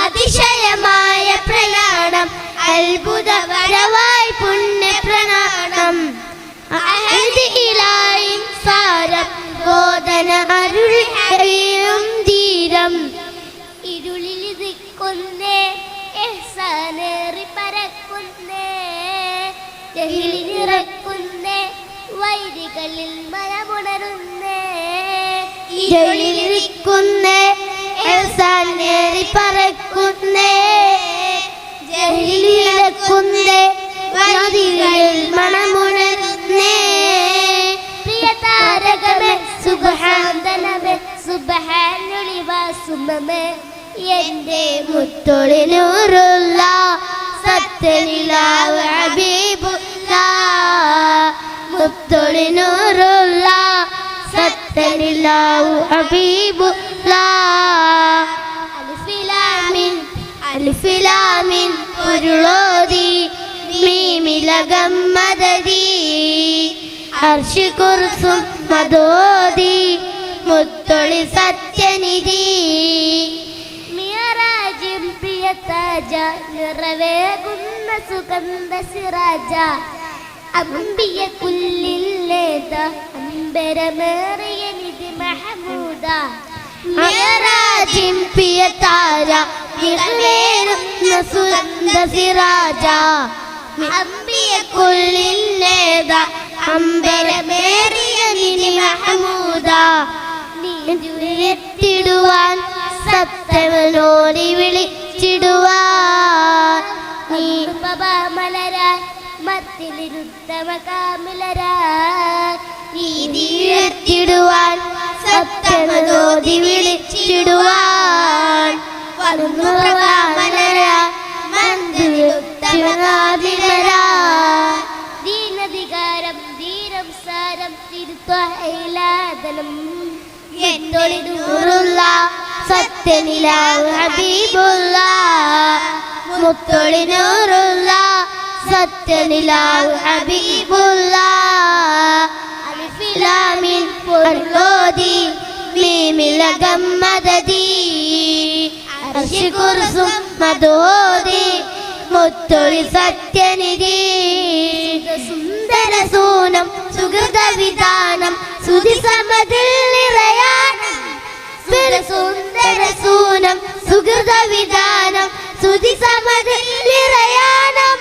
അതിശയമായ പ്രയാണം അത്ഭുതവരവായി പുണ്യപ്രണാണം അഹദ് ഇലാഹിൻ സാരം ബോധനമരുളി ഹബീബും ധീരം. ഇരുളിൽ ദിക്കുന്നേ എഹ്സാനേറി പരക്കുന്നേ ജഹീലിറക്കുന്നേ വൈരികളിൽ മരമുണരുന്നേ. ഇരുളിരിക്കുന്നേ എഹ്സാനേറി പരക്കുന്നേ ജഹീലിറക്കുന്നേ വൈരികളിൽ മണമുണരുന്നേ. പ്രിയ താരകമേ സുബ്ഹാനനബേ സുബ്ഹാനുലിവാസുമേ എന്റെ മുത്തൊളി നൂറുള്ള സത്യനിലാവ് ഹബീബുള്ളാഹ് മുത്തൊളി നൂറുള്ള സത്യനിലാവ് ഹബീബുള്ളാഹ്. അൽഫിലാമിൻ അൽഫിലാമിൻ പൊരുളോതി മീമിലകം മദദി അർശ് കുർസും മദോദി മുത്തൊളി സത്യനിധി. മിയറാജിൻ പ്രിയ താജ നിറവേകുന്ന സുഗന്ധ സിറാജ അംബിയ കുല്ലില്ലേത അംബരമേറിയ നിധി മഹമൂദ. മിയറാജിൻ പ്രിയ താജ നിറവേകുന്ന സുഗന്ധ സിറാജ അംബിയ കുല്ലില്ലേത അംബരമേറിയ നിധി മഹമൂദ. നീതിടുവാൻ സത്യമനോടി വിളിച്ചിടുവാൻ മലരാൻ മത്തിലിരുത്തമ കാമിലരാൻ നീതിടുവാൻ സത്യമനോടി വിളിച്ചിടുവാൻ മലരാൻ മന്ദിരുത്തമ കാമിലരാൻ ത്വഹയിലാദനം എന്തൊളി നൂറുള്ള സത്യനിലാവ് ഹബീബുള്ള മുത്തൊളി നൂറുള്ള സത്യനിലാവ് ഹബീബുള്ള അലിഫിലാമിൻ പൊരുളോതി മീമിലകം മദദി അർശ് കുർസും മദോദി മുത്തൊളി സത്യനിധി സുന്ദര സൂനം സുഹൃത വിധാനം സുധി സമതിൽ നിറയാനം സുന്ദര സൂനം സുഹൃത വിധാനം സുധി സമതിൽ നിറയാനം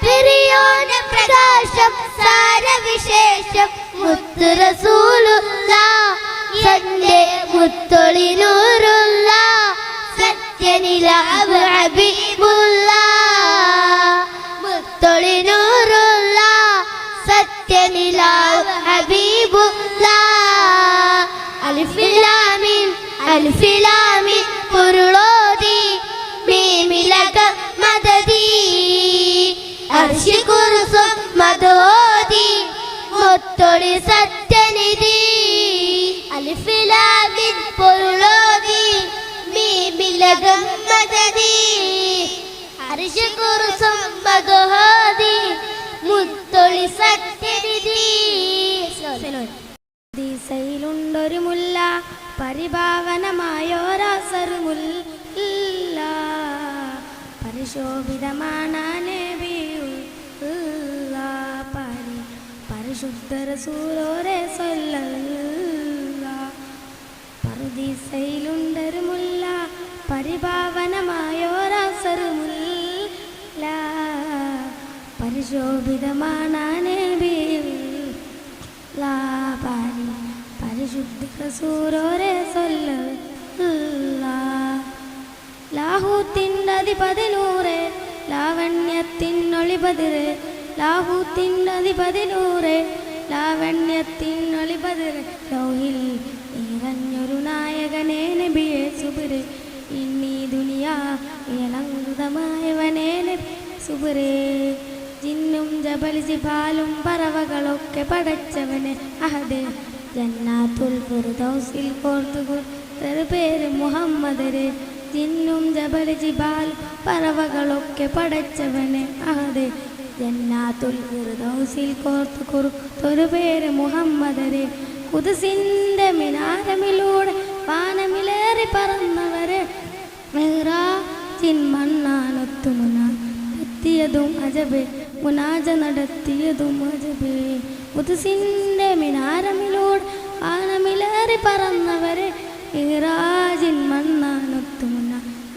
പെരിയോന പ്രകാശം സാരവിശേഷം മുത്തു റസൂലുള്ള സന്റെ മുത്തൊളി നൂറുള്ള സത്യനിലാവ് ഹബീബുള്ള മുത്തൊളി നൂറുള്ള സത്യനിലാവ് ഹബീബുള്ള അലിഫിലാമിൻ അലിഫിലാമിൻ പൊരുളോതി മീമിലക മദദി അർശ് കുർസും മദോദി മുത്തൊളി സത്യനിധി അലിഫിലാമിൻ പൊരുളോതി മീമിലക മദദി അർശ് കുർസും മദോദി മുത്തൊളി സത്യനിധി. ദിസയിലുണ്ടൊരു മുല്ല പരിഭാവനമായോരാസറുമുല്ല പരിശോഭിതമാണ് നബിയുള്ള പരിശുദ്ധ റസൂലോരെ സ്വല്ലല്ല. പറുദീസയിലുണ്ടൊരു മുല്ല പരിഭാവനമായോരാസറുമുല്ല പരിശോഭിതമാണ് നബിയുള്ള പരിശുദ്ധ റസൂലോരെ സ്വല്ലല്ല. ലാഹൂത്തിൻ്റധിപതിനൂറെ ലാവണ്യത്തിനൊളിപതിരെ ലാഹൂത്തിൻ്റധിപതിനൂറെ ലാവണ്യത്തിനൊളിപതിരെ ലൗഹിൽ നിറഞ്ഞൊരു നായകനെ നബിയെ സുബിരെ ഇന്നീ ദുനിയാ ഇളങ്കൃതമായവനെ സുബിരെ ജിന്നും ജബൽ ജിബാലും പറവകളൊക്കെ പടച്ചവനെ അഹദേ ജന്നാത്തുൽ ഫിർദൗസിൽ കോർത്തുകൊരു പേര് മുഹമ്മദരെ ജിന്നും ജബൽ ജിബാൽ പറവകളൊക്കെ പടച്ചവനെ അഹദേ ജന്നാത്തുൽ ഫിർദൗസിൽ കോർത്തുകൊരു പേര് മുഹമ്മദരെ ഖുദ്സിന്റെ മിനാരമിലൂടെ വാനമിലേറി പറന്നവരെ മെഹ്റാജിൻ മണ്ണാനൊത്തുമുന എത്തിയതും അജബേ മുനാജ നടത്തിയതും അജബേ ഖുദ്സിന്റെ മിനാരമിലൂടെ വാനമിലേറി പറന്നവരെ ഇറാജിൻ മണ്ണാനൊത്തുമുന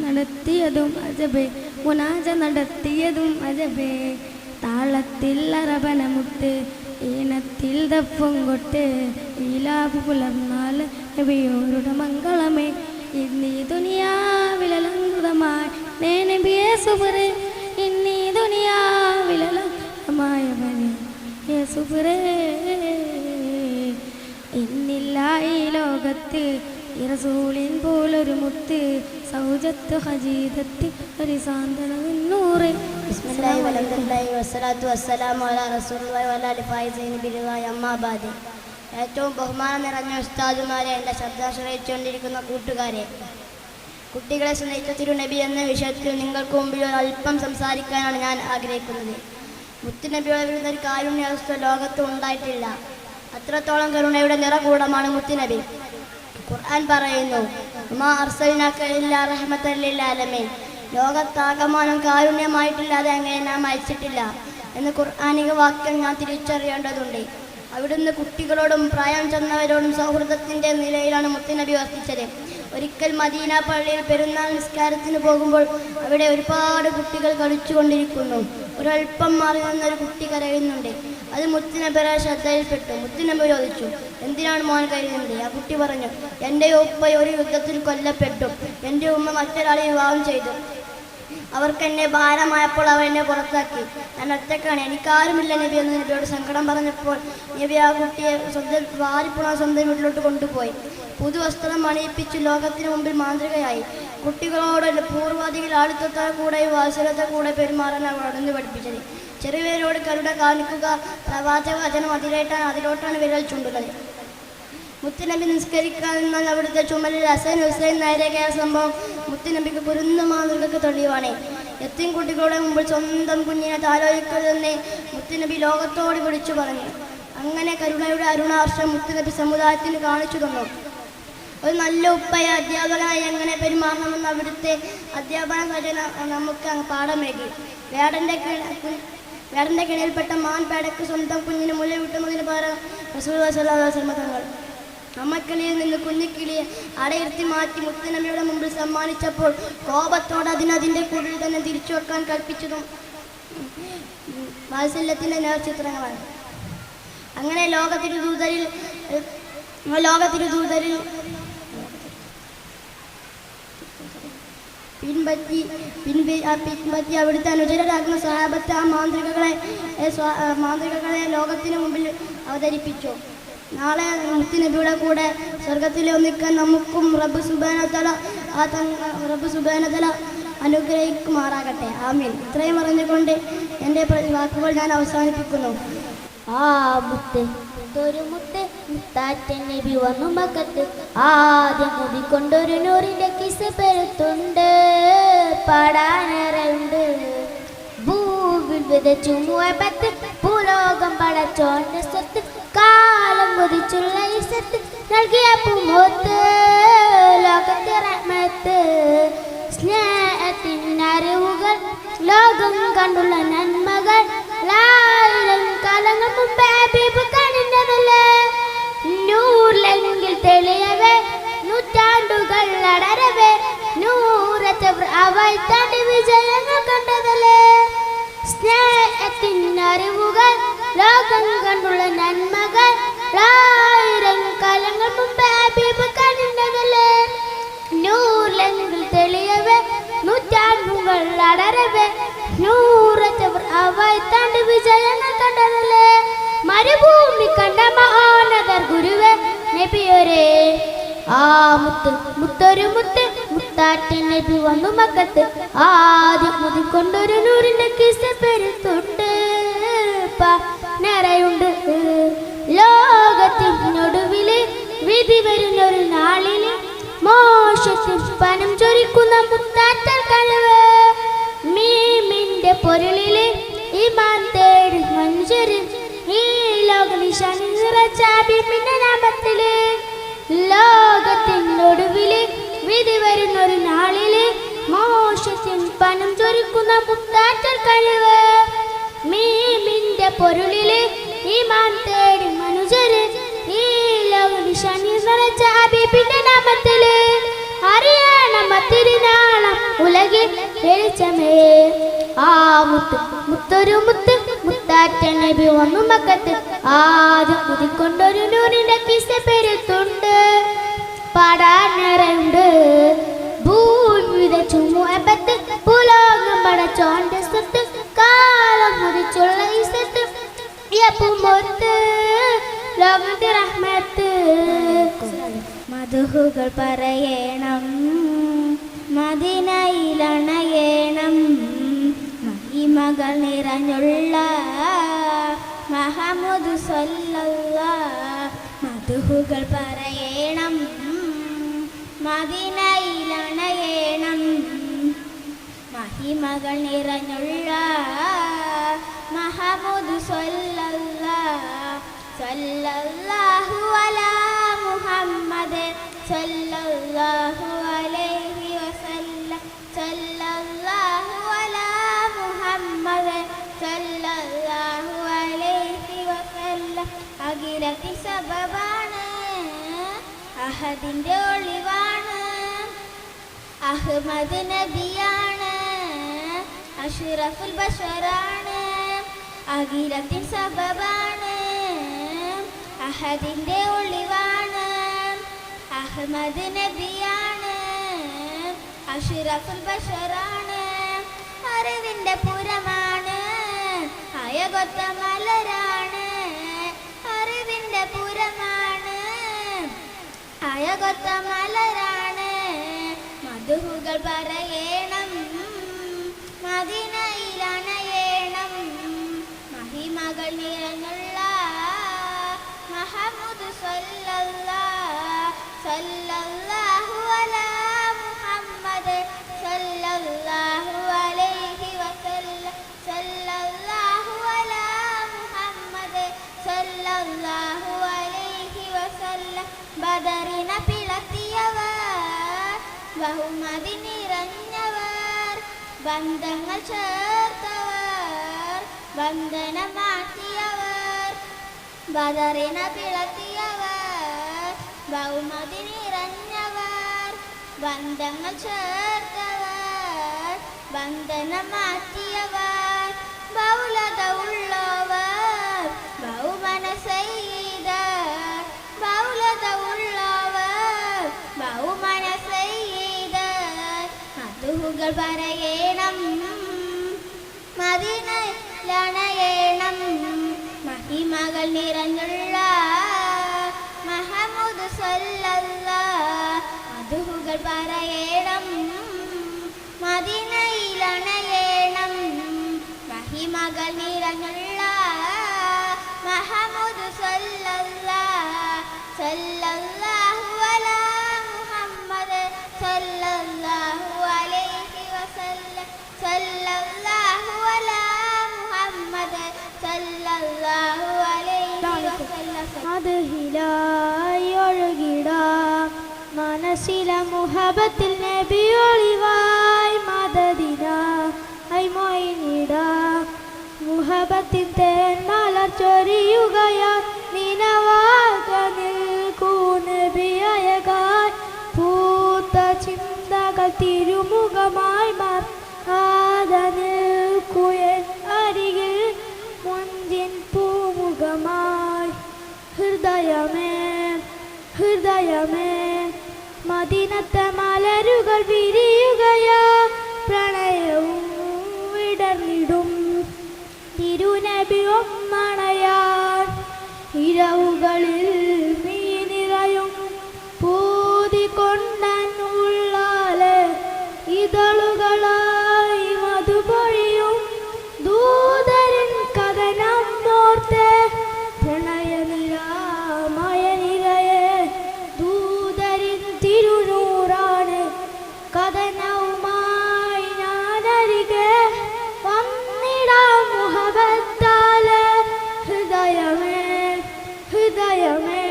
നടത്തിയതും അജബേ മുനാജ നടത്തിയതും അജബേ താളത്തിൽ അറബനമുട്ട് ഈണത്തിൽ ദഫും കൊട്ട് ഈലാപു പുലർന്നാൽ നബിയോരുടെ മംഗളമേ ഇന്നീ ദുനിയാവിലലങ്കൃതമായി നബിയെ സുബറേ ഇന്നീ ദുനിയാവിലലങ്കൃതമായവനെ യേസുബറേ ഇന്നില്ല ഈ ലോകത്ത് റസൂലിൻ പോലൊരു മുത്ത് സൗജത്ത് ഹജീദത്ത് ഒരു സാന്ത്വനൂറ്. ബിസ്മില്ലാഹി വൽഹംദുലില്ലാഹി വസ്സലാത്തു വസ്സലാമു അലാ റസൂലില്ലാഹി വഅലാ ആലിഹി ഫായിസീന ബിരിവായ അമ്മാ ബഅദ്. ഏറ്റവും ബഹുമാനം നിറഞ്ഞ ഉസ്താദുമാരെ, എൻ്റെ ശബ്ദം ശ്രവിച്ചുകൊണ്ടിരിക്കുന്ന കൂട്ടുകാരെ, കുട്ടികളെ സ്നേഹിച്ച തിരുനബി എന്ന വിഷയത്തിൽ നിങ്ങൾക്ക് മുമ്പിൽ അല്പം സംസാരിക്കാനാണ് ഞാൻ ആഗ്രഹിക്കുന്നത്. മുത്തുനബിയോട് വരുന്ന ഒരു കാരുണ്യാവസ്ഥ ലോകത്ത് ഉണ്ടായിട്ടില്ല. അത്രത്തോളം കരുണയുടെ നിറകൂടമാണ് മുത്തുനബി. ഖുർആൻ പറയുന്നു, മാ അർസൽനാക ഇല്ലാ റഹ്മത്തൻ ലിൽ ആലമീൻ, ലോകത്താകമാനം കാരുണ്യമായിട്ടില്ലാതെ അങ്ങനെ നാം അയച്ചിട്ടില്ല എന്ന് ഖുർആനിക വാക്യം ഞാൻ തിരിച്ചറിയേണ്ടതുണ്ട്. അവിടുന്ന് കുട്ടികളോടും പ്രായം ചെന്നവരോടും സൗഹൃദത്തിൻ്റെ നിലയിലാണ് മുത്തുനബി വർത്തിച്ചത്. ഒരിക്കൽ മദീന പള്ളിയിൽ പെരുന്നാൾ നിസ്കാരത്തിന് പോകുമ്പോൾ അവിടെ ഒരുപാട് കുട്ടികൾ കളിച്ചുകൊണ്ടിരിക്കുന്നു. ഒരൽപ്പം മാറി നിന്നൊരു കുട്ടി കരയുന്നുണ്ട്. അത് മുത്തുനബിയുടെ ശ്രദ്ധയിൽപ്പെട്ടു. മുത്തുനബി ചോദിച്ചു, എന്തിനാണ് മോൻ കരയുന്നത്? ആ കുട്ടി പറഞ്ഞു, എൻ്റെ ഉപ്പ ഒരു യുദ്ധത്തിൽ കൊല്ലപ്പെട്ടു, എൻ്റെ ഉമ്മ മറ്റൊരാളെ വിവാഹം ചെയ്തു, അവർക്ക് എന്നെ ഭാരമായപ്പോൾ അവർ എന്നെ പുറത്താക്കി, ഞാൻ ഒറ്റക്കാണ്, എനിക്കാരുമില്ല നബി എന്ന് നബിയോട് സങ്കടം പറഞ്ഞപ്പോൾ നബി ആ കുട്ടിയെ സ്വന്തം വീട്ടിലോട്ട് കൊണ്ടുപോയി പുതുവസ്ത്രം അണിയിപ്പിച്ച് ലോകത്തിന് മുമ്പിൽ മാതൃകയായി. കുട്ടികളോട് പൂർവാധികൾ ആളിത്തത്തെ കൂടെ വാത്സല്യത്തെ കൂടെ പെരുമാറാൻ അവർ അടന്ന് പഠിപ്പിച്ചത്. ചെറിയവരോട് കരുണ കാണിക്കുക. പ്രവാചക വചനം അതിലോട്ടാണ് വിരൽ ചൂണ്ടുന്നത്. മുത്തുനബി നിസ്കരിക്കാൻ നിന്നാൽ അവിടുത്തെ ചുമലിൽ ഹസൻ ഹുസൈൻ നേരെ കയറിയ സംഭവം മുത്തുനബിക്ക് പൊരുന്ന മാതൃകൾക്ക് തെളിവാണ്. എത്തിയും കുട്ടികളുടെ മുമ്പിൽ സ്വന്തം കുഞ്ഞിനെ താലോലിക്കരുതെന്ന് മുത്തുനബി ലോകത്തോട് വിളിച്ചു പറഞ്ഞു. അങ്ങനെ കരുണയുടെ അരുണാർഷം മുത്തുനബി സമുദായത്തിന് കാണിച്ചു തന്നു. ഒരു നല്ല ഉപ്പയ അധ്യാപകനായി എങ്ങനെ പെരുമാറണമെന്ന് അവിടുത്തെ അധ്യാപന ഘടന നമുക്ക് പാഠമേകി. വേടന്റെ കിണയിൽപ്പെട്ട മാൻ പേടയ്ക്ക് സ്വന്തം കുഞ്ഞിന് മുല വിട്ടുന്നതിന് പകരം റസൂലുള്ളാഹി സ്വല്ലല്ലാഹു അലൈഹി വസല്ലം തങ്ങൾ അമ്മക്കിളിയിൽ നിന്ന് കുഞ്ഞിക്കിളിയെ അടയിരുത്തി മാറ്റി മുത്തുനബിയുടെ മുമ്പിൽ സമ്മാനിച്ചപ്പോൾ കോപത്തോടെ അതിന്റെ കൂടുതൽ തന്നെ തിരിച്ചു വെക്കാൻ കൽപ്പിച്ചതും വാത്സല്യത്തിൻ്റെ നേർചിത്രങ്ങളാണ്. അങ്ങനെ ലോകത്തിരുദൂതരിൽ പിൻപറ്റി അവിടുത്തെ അനുചരരാകുന്ന സഹാബത്ത് ആ മാന്ത്രികകളെ ലോകത്തിന് മുമ്പിൽ അവതരിപ്പിച്ചു. നാളെ മുത്തുനബിയുടെ കൂടെ സ്വർഗത്തിൽ ഒന്നിക്കാൻ നമുക്കും റബ്ബ് സുബ്ഹാനഹു തആല അനുഗ്രഹിക്കുമാറാകട്ടെ. ആമീൻ. ഇത്രയും പറഞ്ഞുകൊണ്ട് എൻ്റെ വാക്കുകൾ ഞാൻ അവസാനിപ്പിക്കുന്നു. മുത്താറ്റൻ നബി വന്നു മക്കത്ത് ആദ്യം മുതിക്കൊണ്ടൊരു നൂറിന്റെ കിസ പെരുത്തുണ്ട് പാടാനേറുണ്ട്. ഭൂവിൽ വിതച്ചു മുഹബത്ത് ഭൂലോകം പടച്ചോന്റെ സ്വത്ത് കാലം കൊതിച്ചുള്ള ഇസത്ത് നൽകിയ പൂമോത്ത് ലോകത്തെ റഹ്മത്ത് സ്നേഹത്തിനറിവുകൾ ലോകം കണ്ടുള്ള നന്മകൾ ലായിരം കാലങ്ങൾ മുമ്പേ ഹബീബ് കണിഞ്ഞതല്ലേ നൂറിലെങ്കിൽ തെളിയവേ നൂറ്റാണ്ടുകൾ അടരവേ അവൾ തന്റെ വിജയങ്ങൾ കണ്ടതല്ലേ സ്നേഹത്തിനറിവുകൾ ലോകം കണ്ടുള്ള നന്മകൾ ലായിരം കാലങ്ങൾ മുമ്പേ ഹബീബ് കണിഞ്ഞതല്ലേ നൂറിലെങ്കിൽ തെളിയവേ നൂറ്റാണ്ടുകൾ അടരവേ അവൾ തന്റെ വിജയങ്ങൾ കണ്ടതല്ലേ മരുഭൂമി കണ്ട മഹാനഗർ ഗുരുവേ നബിയൊരേ മുത്തൊരു മുത്താറ്റൻ നബി വന്നു മക്കത്ത് ആദ്യം മുതിക്കൊണ്ടൊരു നൂറിന്റെ കിസ പെരുത്തുണ്ട് നിറയുണ്ട്. ലോകത്തിനൊടുവില് വിധി വരുന്നൊരു നാളില് മോശത്തിൽ പനം ചൊരിക്കുന്ന മുത്താറ്റൽ കഴിവ് മീമിന്റെ പൊരുളില് ഈമാൻ തേടി മനുഷ്യര് ഈ ലോക നിശാനി നിറച്ച ഹബീബിന്റെ നാമത്തില് ലോകത്തിനൊടുവില് വിധി വരുന്നൊരു നാളില് മോശത്തിൽ പനം ചൊരിക്കുന്ന മുത്താറ്റൽ കഴിവ് മീമിന്റെ പൊരുളില് ഈമാൻ തേടി മനുഷ്യര് ഈ ലോക നിശാനി നിറച്ച ഹബീബിന്റെ നാമത്തില് അറിയണം തിരുനാളം ഉലകിൽ വെളിച്ചമേ മുത്തൊരു മുത്താറ്റൻ നബി വന്നു മക്കത്ത് ആദ്യം മുതിക്കൊണ്ടൊരു നൂറിന്റെ കിസ പെരുത്തുണ്ട് പാടാനേറുണ്ട്. ഭൂമി വിതച്ചു മുഹബത്ത് ഭൂലോകം പടച്ചോന്റെ സ്വത്ത് കാലം മുതിച്ചുള്ള ഇസത്ത് പൂമോത്ത് ലോകത്തെ റഹ്മത്ത്. മധുഹുകൾ പറയണം മദീനയിലണയണം മഹിമകൾ നിറഞ്ഞുള്ള മുഹമ്മദ് സ്വല്ലല്ലാഹ്. മധുഹുകൾ പറയണം മദീനയിലണയണം മഹിമകൾ നിറഞ്ഞുള്ള മുഹമ്മദ് സ്വല്ലല്ലാഹ്. സ്വല്ലല്ലാഹു അലാ മുഹമ്മദ് സ്വല്ലല്ലാഹു അലൈഹി വസല്ലം. സ്വല്ലല്ലാഹു അലാ മുഹമ്മദ് സ്വല്ലല്ലാഹു അലൈഹി വസല്ലം. അഖിലത്തിൽ സബബാണ് അഹദിന്റെ ഒളിവാണ് അഹ്മദ് നബിയാണ് അഷ്റഫുൽ ബശറാണ്. അഖിലത്തിൽ സബബാണ് അഹദിന്റെ ഒളിവാണ് അഹ്മദ് നബിയാണ് അഷ്റഫുൽ ബശറാണ്. അറിവിന്റെ പുരമാണ് അയകൊത്ത മലരാണ്. അറിവിന്റെ പുരമാണ് അയകൊത്ത മലരാണ്. മധുഹുകൾ പറയണം മദീനയിലണയണം സല്ലല്ലാഹു അലാ മുഹമ്മദ് സല്ലല്ലാഹു അലൈഹി വസല്ലം സല്ലല്ലാഹു അലാ മുഹമ്മദ് സല്ലല്ലാഹു അലൈഹി വസല്ലം ബദറിന പിളർത്തിയവർ ബഹുമതി നിറഞ്ഞവർ ബന്ധങ്ങൾ ചേർത്തവർ ബന്ധനം മാറ്റിയവർ ബദറിന പിളർത്തിയവർ ബഹുമതി നിറഞ്ഞവർ ബന്ധങ്ങൾ ചേർത്തവർ ബന്ധനം മാറ്റിയവർ ബൗലത ഉള്ളവർ ബഹുമനസെയ്തർ ബൗലത ഉള്ളവർ ബഹുമനസെയ്തർ മധുഹുകൾ പറയണം മദീനയിലണയണം മഹിമകൾ നിറഞ്ഞുള്ള മുഹമ്മദ് സല്ലല്ലാഹ് മധുഹുകൾ പറയണം മദീനയിലണയണം മഹിമകൾ നിറഞ്ഞുള്ള മുഹമ്മദ് സല്ലല്ലാഹ് സല്ലല്ലാഹു അലാ മുഹമ്മദ് സല്ലല്ലാഹു അലൈഹി വസല്ലം സല്ലല്ലാഹു അലാ മുഹമ്മദ് സല്ലല്ലാഹു അലൈഹി വസല്ലം മദഹിലായി ഒഴുകിടാം മനസ്സിലെ മുഹബത്തിൽ നബി ഒളിവായി മദദിനായി മൊയ്നിടാം മുഹബത്തിൻ തേന്മലർ ചൊരിയുകയാൽ നിനവാക നിൽക്കൂ നബിയഴകായി പൂത്ത ചിന്തകൾ തിരുമുഖമായി മാറാതെ നിൽക്കൂ എൻ അരികിൽ മുഞ്ചിൻ പൂമുഖമായി ഹൃദയമേ ഹൃദയമേ മദീനത്തെ മലരുകൾ വിരിയുകയാ പ്രണയവും വിടർന്നിടും തിരുനബി ഒന്നണയാൻ ഇരവുകളിൽ നീ നിറയും പൂതിക്കൊണ്ടുള്ളാലെ ഇതളുകളായി മധുപൊഴിയും ദൂതരൻ കഥനം ഓർത്തെ പ്രണയനിരാമയ നിരയെ ദൂതരിൻ തിരുനൂറാണ് കഥനവുമായി ഞാനരികെ വന്നിടാം മുഹബത്താലെ ഹൃദയമേ ഹൃദയമേ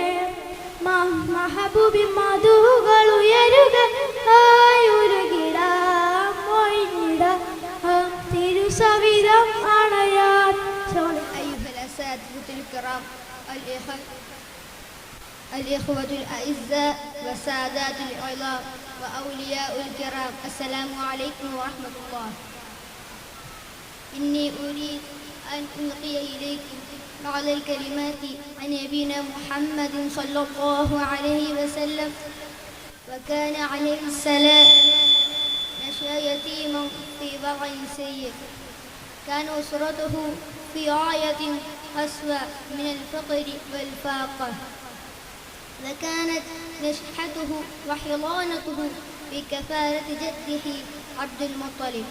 മഹബൂബി മധുകൾ ഉയരുകയായി ഉരുകിടാം മൊയ്നിടാം തിരുസവിധം അണയാൻ أيها الأساتذة الكرام الإخوة الأعزاء والسادات العظام وأولياء الكرام السلام عليكم ورحمة الله. إني أريد أن ألقي إليكم بعض الكلمات عن نبينا محمد صلى الله عليه وسلم. وكان عليه السلام نشأ يتيما في وضع سيء. كان أسرته في غاية أسوأ من الفقر والفاقة، وكانت نشحته وحضانته بكفالة جده عبد المطلب،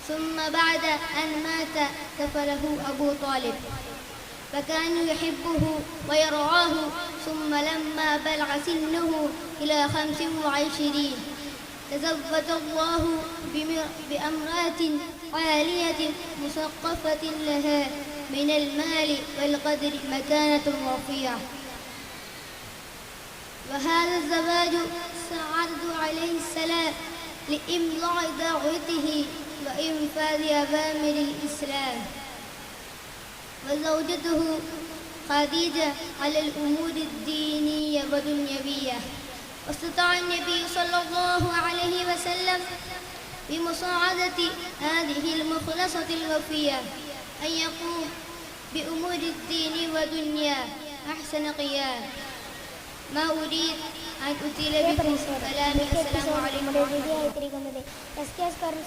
ثم بعد أن مات كفله أبو طالب، فكان يحبه ويرعاه. ثم لما بلغ سنه إلى 25 تزوج الله بأمرأة عالية مثقفة لها من المال والقدر مكانة رفيعة. وهذا الزواج ساعده عليه السلام لإمضاء دعوته وإنفاذ أوامر الإسلام. وزوجته خديجة على الأمور الدينية والدنيوية. واستطاع النبي صلى الله عليه وسلم بمساعدة هذه المخلصة الوفية أن يقوم بأمور الدين والدنيا أحسن قيام. ما أريد أن أطيل بكم كلامي. السلام عليكم ورحمة الله.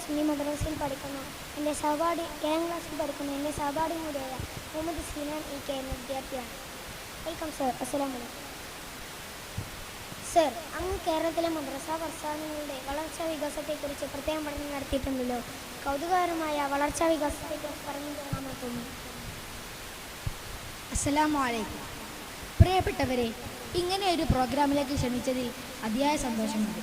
സുന്നി മദ്രസയിൽ പഠിക്കുന്ന എൻ്റെ സഹപാഠി 7ാം ക്ലാസ്സിൽ പഠിക്കുന്ന എൻ്റെ സഹപാഠി കൂടിയായ മുഹമ്മദ് സീനാൻ EK എന്ന വിദ്യാർത്ഥിയാണ്. Welcome sir. അസ്സലാമു അലൈക്കും സർ. അങ്ങ് കേരളത്തിലെ മദ്രസാ പ്രസ്ഥാനങ്ങളുടെ വളർച്ചാ വികാസത്തെക്കുറിച്ച് പ്രത്യേകം പഠനം നടത്തിയിട്ടുണ്ടല്ലോ. കൗതുകകരമായ വളർച്ചാ വികാസത്തെക്കുറിച്ച് പറഞ്ഞു തരാമെന്ന് തോന്നുന്നു. അസ്സലാമു അലൈക്കും. പ്രിയപ്പെട്ടവരെ, ഇങ്ങനെ ഒരു പ്രോഗ്രാമിലേക്ക് ക്ഷണിച്ചതിൽ അതിയായ സന്തോഷമുണ്ട്.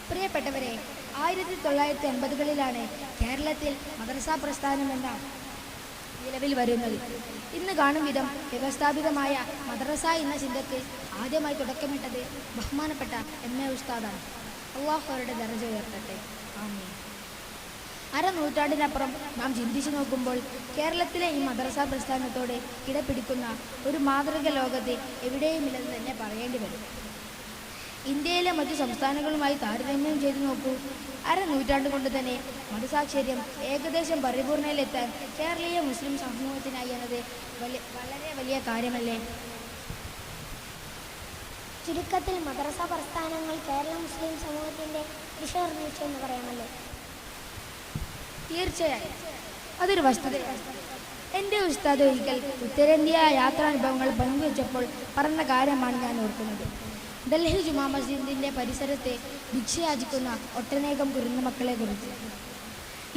പ്രിയപ്പെട്ടവരെ, 1980കളിലാണ് കേരളത്തിൽ മദ്രസ പ്രസ്ഥാനം എന്ന നിലവിൽ വരുന്നത്. ഇന്ന് കാണും വിധം വ്യവസ്ഥാപിതമായ മദ്രസ എന്ന ചിന്തയ്ക്ക് ആദ്യമായി തുടക്കമിട്ടത് ബഹുമാനപ്പെട്ട MA ഉസ്താദാണ്. അല്ലാഹു അവരുടെ ദർജ ഉയർത്തട്ടെ. ആമീൻ. അരനൂറ്റാണ്ടിനപ്പുറം നാം ചിന്തിച്ചു നോക്കുമ്പോൾ കേരളത്തിലെ ഈ മദ്രസ പ്രസ്ഥാനത്തോട് കിടപിടിക്കുന്ന ഒരു മാതൃക ലോകത്ത് എവിടെയുമില്ലെന്ന് തന്നെ പറയേണ്ടി വരും. ഇന്ത്യയിലെ മറ്റു സംസ്ഥാനങ്ങളുമായി താരതമ്യം ചെയ്തു നോക്കൂ. അരനൂറ്റാണ്ട് കൊണ്ട് തന്നെ മതസാക്ഷര്യം ഏകദേശം പരിപൂർണയിലെത്താൻ കേരളീയ മുസ്ലിം സമൂഹത്തിനായി എന്നത് വളരെ വലിയ കാര്യമല്ലേ? ചുരുക്കത്തിൽ മദ്രസ പ്രസ്ഥാനങ്ങൾ കേരള മുസ്ലിം സമൂഹത്തിൻ്റെ ദിശ നിർണ്ണയിച്ചു എന്ന് പറയാമല്ലോ. തീർച്ചയായും അതൊരു വസ്തുതയാണ്. എൻ്റെ ഉസ്താദ് ഒരിക്കൽ ഉത്തരേന്ത്യ യാത്രാനുഭവങ്ങൾ പങ്കുവച്ചപ്പോൾ പറഞ്ഞ കാര്യമാണ് ഞാൻ ഓർക്കുന്നത്. ഡൽഹി ജുമാ മസ്ജിദിൻ്റെ പരിസരത്തെ ഭിക്ഷയാചിക്കുന്ന ഒട്ടനേകം കുരുന്ന മക്കളെക്കുറിച്ച്.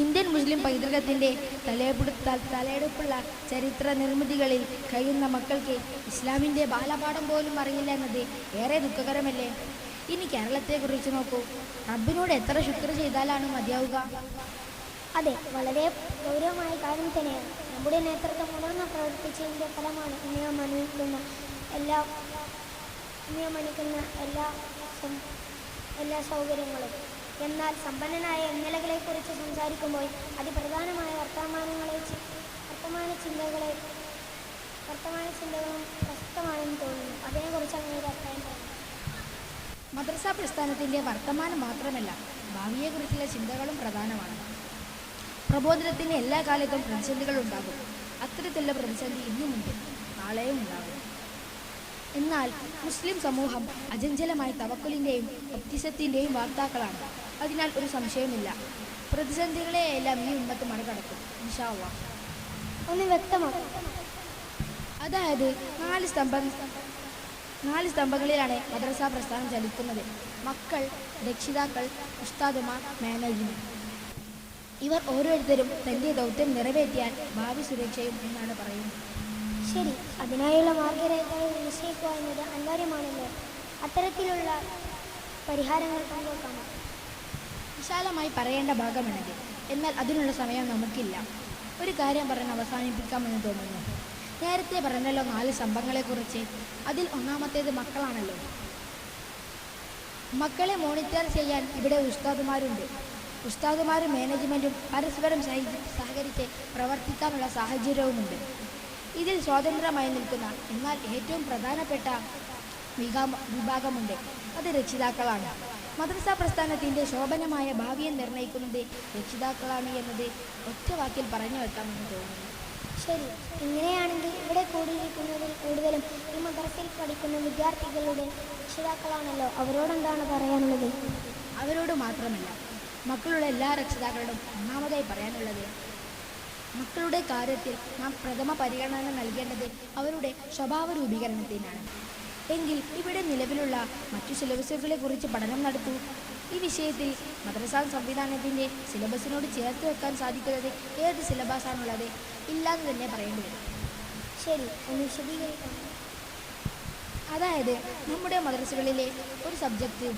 ഇന്ത്യൻ മുസ്ലിം പൈതൃകത്തിൻ്റെ തലയെടുപ്പുള്ള ചരിത്ര നിർമ്മിതികളിൽ കഴിയുന്ന മക്കൾക്ക് ഇസ്ലാമിൻ്റെ ബാലപാഠം പോലും അറിയില്ല എന്നത് ഏറെ ദുഃഖകരമല്ലേ? ഇനി കേരളത്തെക്കുറിച്ച് നോക്കൂ. റബ്ബിനോട് എത്ര ശുക്ർ ചെയ്താലാണ് മതിയാവുക? അതെ, വളരെ ഗൗരവമായ കാര്യം തന്നെയാണ്. നമ്മുടെ നേതൃത്വം ഉണർന്ന് പ്രവർത്തിച്ചതിൻ്റെ ഫലമാണ് നിയമനിക്കുന്ന എല്ലാ സൗകര്യങ്ങളും. എന്നാൽ സമ്പന്നനായ ഇന്നലകളെക്കുറിച്ച് സംസാരിക്കുമ്പോൾ അതിപ്രധാനമായ വർത്തമാന ചിന്തകളും പ്രസക്തമാണെന്ന് തോന്നുന്നു. അതിനെക്കുറിച്ച് അങ്ങനെ അഭിപ്രായം പറയുന്നു. മദ്രസ പ്രസ്ഥാനത്തിൻ്റെ വർത്തമാനം മാത്രമല്ല, ഭാവിയെക്കുറിച്ചുള്ള ചിന്തകളും പ്രധാനമാണ്. പ്രബോധനത്തിന് എല്ലാ കാലത്തും പ്രതിസന്ധികളുണ്ടാകും. അത്തരത്തിലുള്ള പ്രതിസന്ധി ഇന്നുമുണ്ട്, നാളെയും ഉണ്ടാകും. എന്നാൽ മുസ്ലിം സമൂഹം അചഞ്ചലമായ തവക്കുലിൻ്റെയും ഒപ്തിസത്തിൻ്റെയും വാർത്താക്കളാണ്. അതിനാൽ ഒരു സംശയമില്ല, പ്രതിസന്ധികളെയെല്ലാം ഈ ഉമ്മത്ത് മറികടക്കും ഇൻഷാ അല്ലാഹ്. ഒന്ന് വ്യക്തമാക്കും. അതായത് നാല് സ്തംഭങ്ങളിലാണ് മദ്രസ പ്രസ്ഥാനം ചലിക്കുന്നത്: മക്കൾ, രക്ഷിതാക്കൾ, ഉസ്താദുമാർ, മാനേജ്മെൻറ്റ്. ഇവർ ഓരോരുത്തരും തൻ്റെ ദൗത്യം നിറവേറ്റിയാൽ ഭാവി സുരക്ഷയും എന്നാണ് പറയുന്നത്. ശരി, അതിനായുള്ള മാർഗരേഖകൾ നിശ്ചയിക്കുക എന്നത് അനിവാര്യമാണല്ലോ. അത്തരത്തിലുള്ള പരിഹാരങ്ങൾ പങ്കുവെക്കാമോ? വിശാലമായി പറയേണ്ട ഭാഗമാണിത്. എന്നാൽ അതിനുള്ള സമയം നമുക്കില്ല. ഒരു കാര്യം പറഞ്ഞ് അവസാനിപ്പിക്കാമെന്ന് തോന്നുന്നു. നേരത്തെ പറഞ്ഞല്ലോ 4 സ്തംഭങ്ങളെക്കുറിച്ച്. അതിൽ ഒന്നാമത്തേത് മക്കളാണല്ലോ. മക്കളെ മോണിറ്റർ ചെയ്യാൻ ഇവിടെ ഉസ്താദുമാരുണ്ട്. ഉസ്താദുമാരും മാനേജ്മെൻറ്റും പരസ്പരം സഹകരിച്ച് പ്രവർത്തിക്കാനുള്ള സാഹചര്യവുമുണ്ട്. ഇതിൽ സ്വതന്ത്രമായി നിൽക്കുന്ന എന്നാൽ ഏറ്റവും പ്രധാനപ്പെട്ട വിഭാഗമുണ്ട്. അത് രക്ഷിതാക്കളാണ്. മദ്രസ പ്രസ്ഥാനത്തിൻ്റെ ശോഭനമായ ഭാവിയെ നിർണ്ണയിക്കുന്നത് രക്ഷിതാക്കളാണ് എന്നത് ഒറ്റ വാക്കിൽ പറഞ്ഞു വെക്കാമെന്ന് തോന്നുന്നു. ശരി, ഇങ്ങനെയാണെങ്കിൽ ഇവിടെ കൂടിയിരിക്കുന്നതിൽ കൂടുതലും ഈ മദ്രസയിൽ പഠിക്കുന്ന വിദ്യാർത്ഥികളുടെ രക്ഷിതാക്കളാണല്ലോ. അവരോടെന്താണ് പറയാനുള്ളത്? അവരോട് മാത്രമല്ല, മക്കളുടെ എല്ലാ രക്ഷിതാക്കളോടും ഒന്നാമതായി പറയാനുള്ളത്, മക്കളുടെ കാര്യത്തിൽ നാം പ്രഥമ പരിഗണന നൽകേണ്ടത് അവരുടെ സ്വഭാവ രൂപീകരണത്തിനാണ്. എങ്കിൽ ഇവിടെ നിലവിലുള്ള മറ്റു സിലബസുകളെക്കുറിച്ച് പഠനം നടത്തൂ. ഈ വിഷയത്തിൽ മദ്രസ സംവിധാനത്തിൻ്റെ സിലബസിനോട് ചേർത്ത് വെക്കാൻ സാധിക്കുന്നത് ഏത് സിലബസാണുള്ളത്? ഇല്ലാന്ന് തന്നെ പറയേണ്ടി വരും. ശരി, ഒന്ന് വിശദീകരിക്കാം. അതായത് നമ്മുടെ മദ്രസകളിലെ ഒരു സബ്ജക്റ്റ്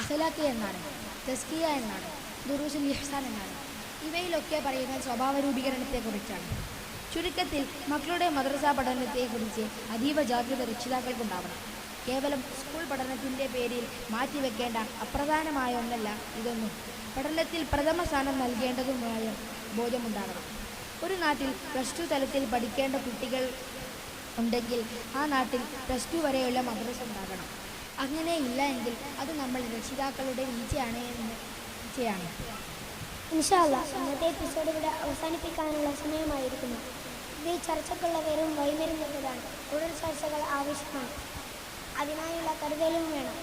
അഖ്ലാഖ് എന്നാണ്, തസ്കിയ എന്നാണ്, ദുറൂസുൽ ഇഹ്സാൻ എന്നാണ്. ഇവയിലൊക്കെ പറയുന്ന സ്വഭാവ രൂപീകരണത്തെക്കുറിച്ചാണ്. ചുരുക്കത്തിൽ മക്കളുടെ മദ്രസ പഠനത്തെക്കുറിച്ച് അതീവ ജാഗ്രത രക്ഷിതാക്കൾക്കുണ്ടാവണം. കേവലം സ്കൂൾ പഠനത്തിൻ്റെ പേരിൽ മാറ്റിവെക്കേണ്ട അപ്രധാനമായ ഒന്നല്ല ഇതൊന്നും. പഠനത്തിൽ പ്രഥമ സ്ഥാനം നൽകേണ്ടതുമായ ബോധ്യമുണ്ടാകണം. ഒരു നാട്ടിൽ +2 തലത്തിൽ പഠിക്കേണ്ട കുട്ടികൾ ഉണ്ടെങ്കിൽ ആ നാട്ടിൽ +2 വരെയുള്ള മദ്രസ ഉണ്ടാകണം. അങ്ങനെ ഇല്ല എങ്കിൽ അത് നമ്മൾ രക്ഷിതാക്കളുടെ വീഴ്ചയാണ്. ഇൻഷാ അല്ലാഹ്, ഇന്നത്തെ എപ്പിസോഡ് ഇവിടെ അവസാനിപ്പിക്കാനുള്ള സമയമായിരിക്കുന്നു. ഇത് ചർച്ചക്കുള്ള വെറും വൈമരുന്നുള്ളതാണ്. കൂടുതൽ ചർച്ചകൾ ആവശ്യമാണ്. അതിനായുള്ള കരുതലും വേണം.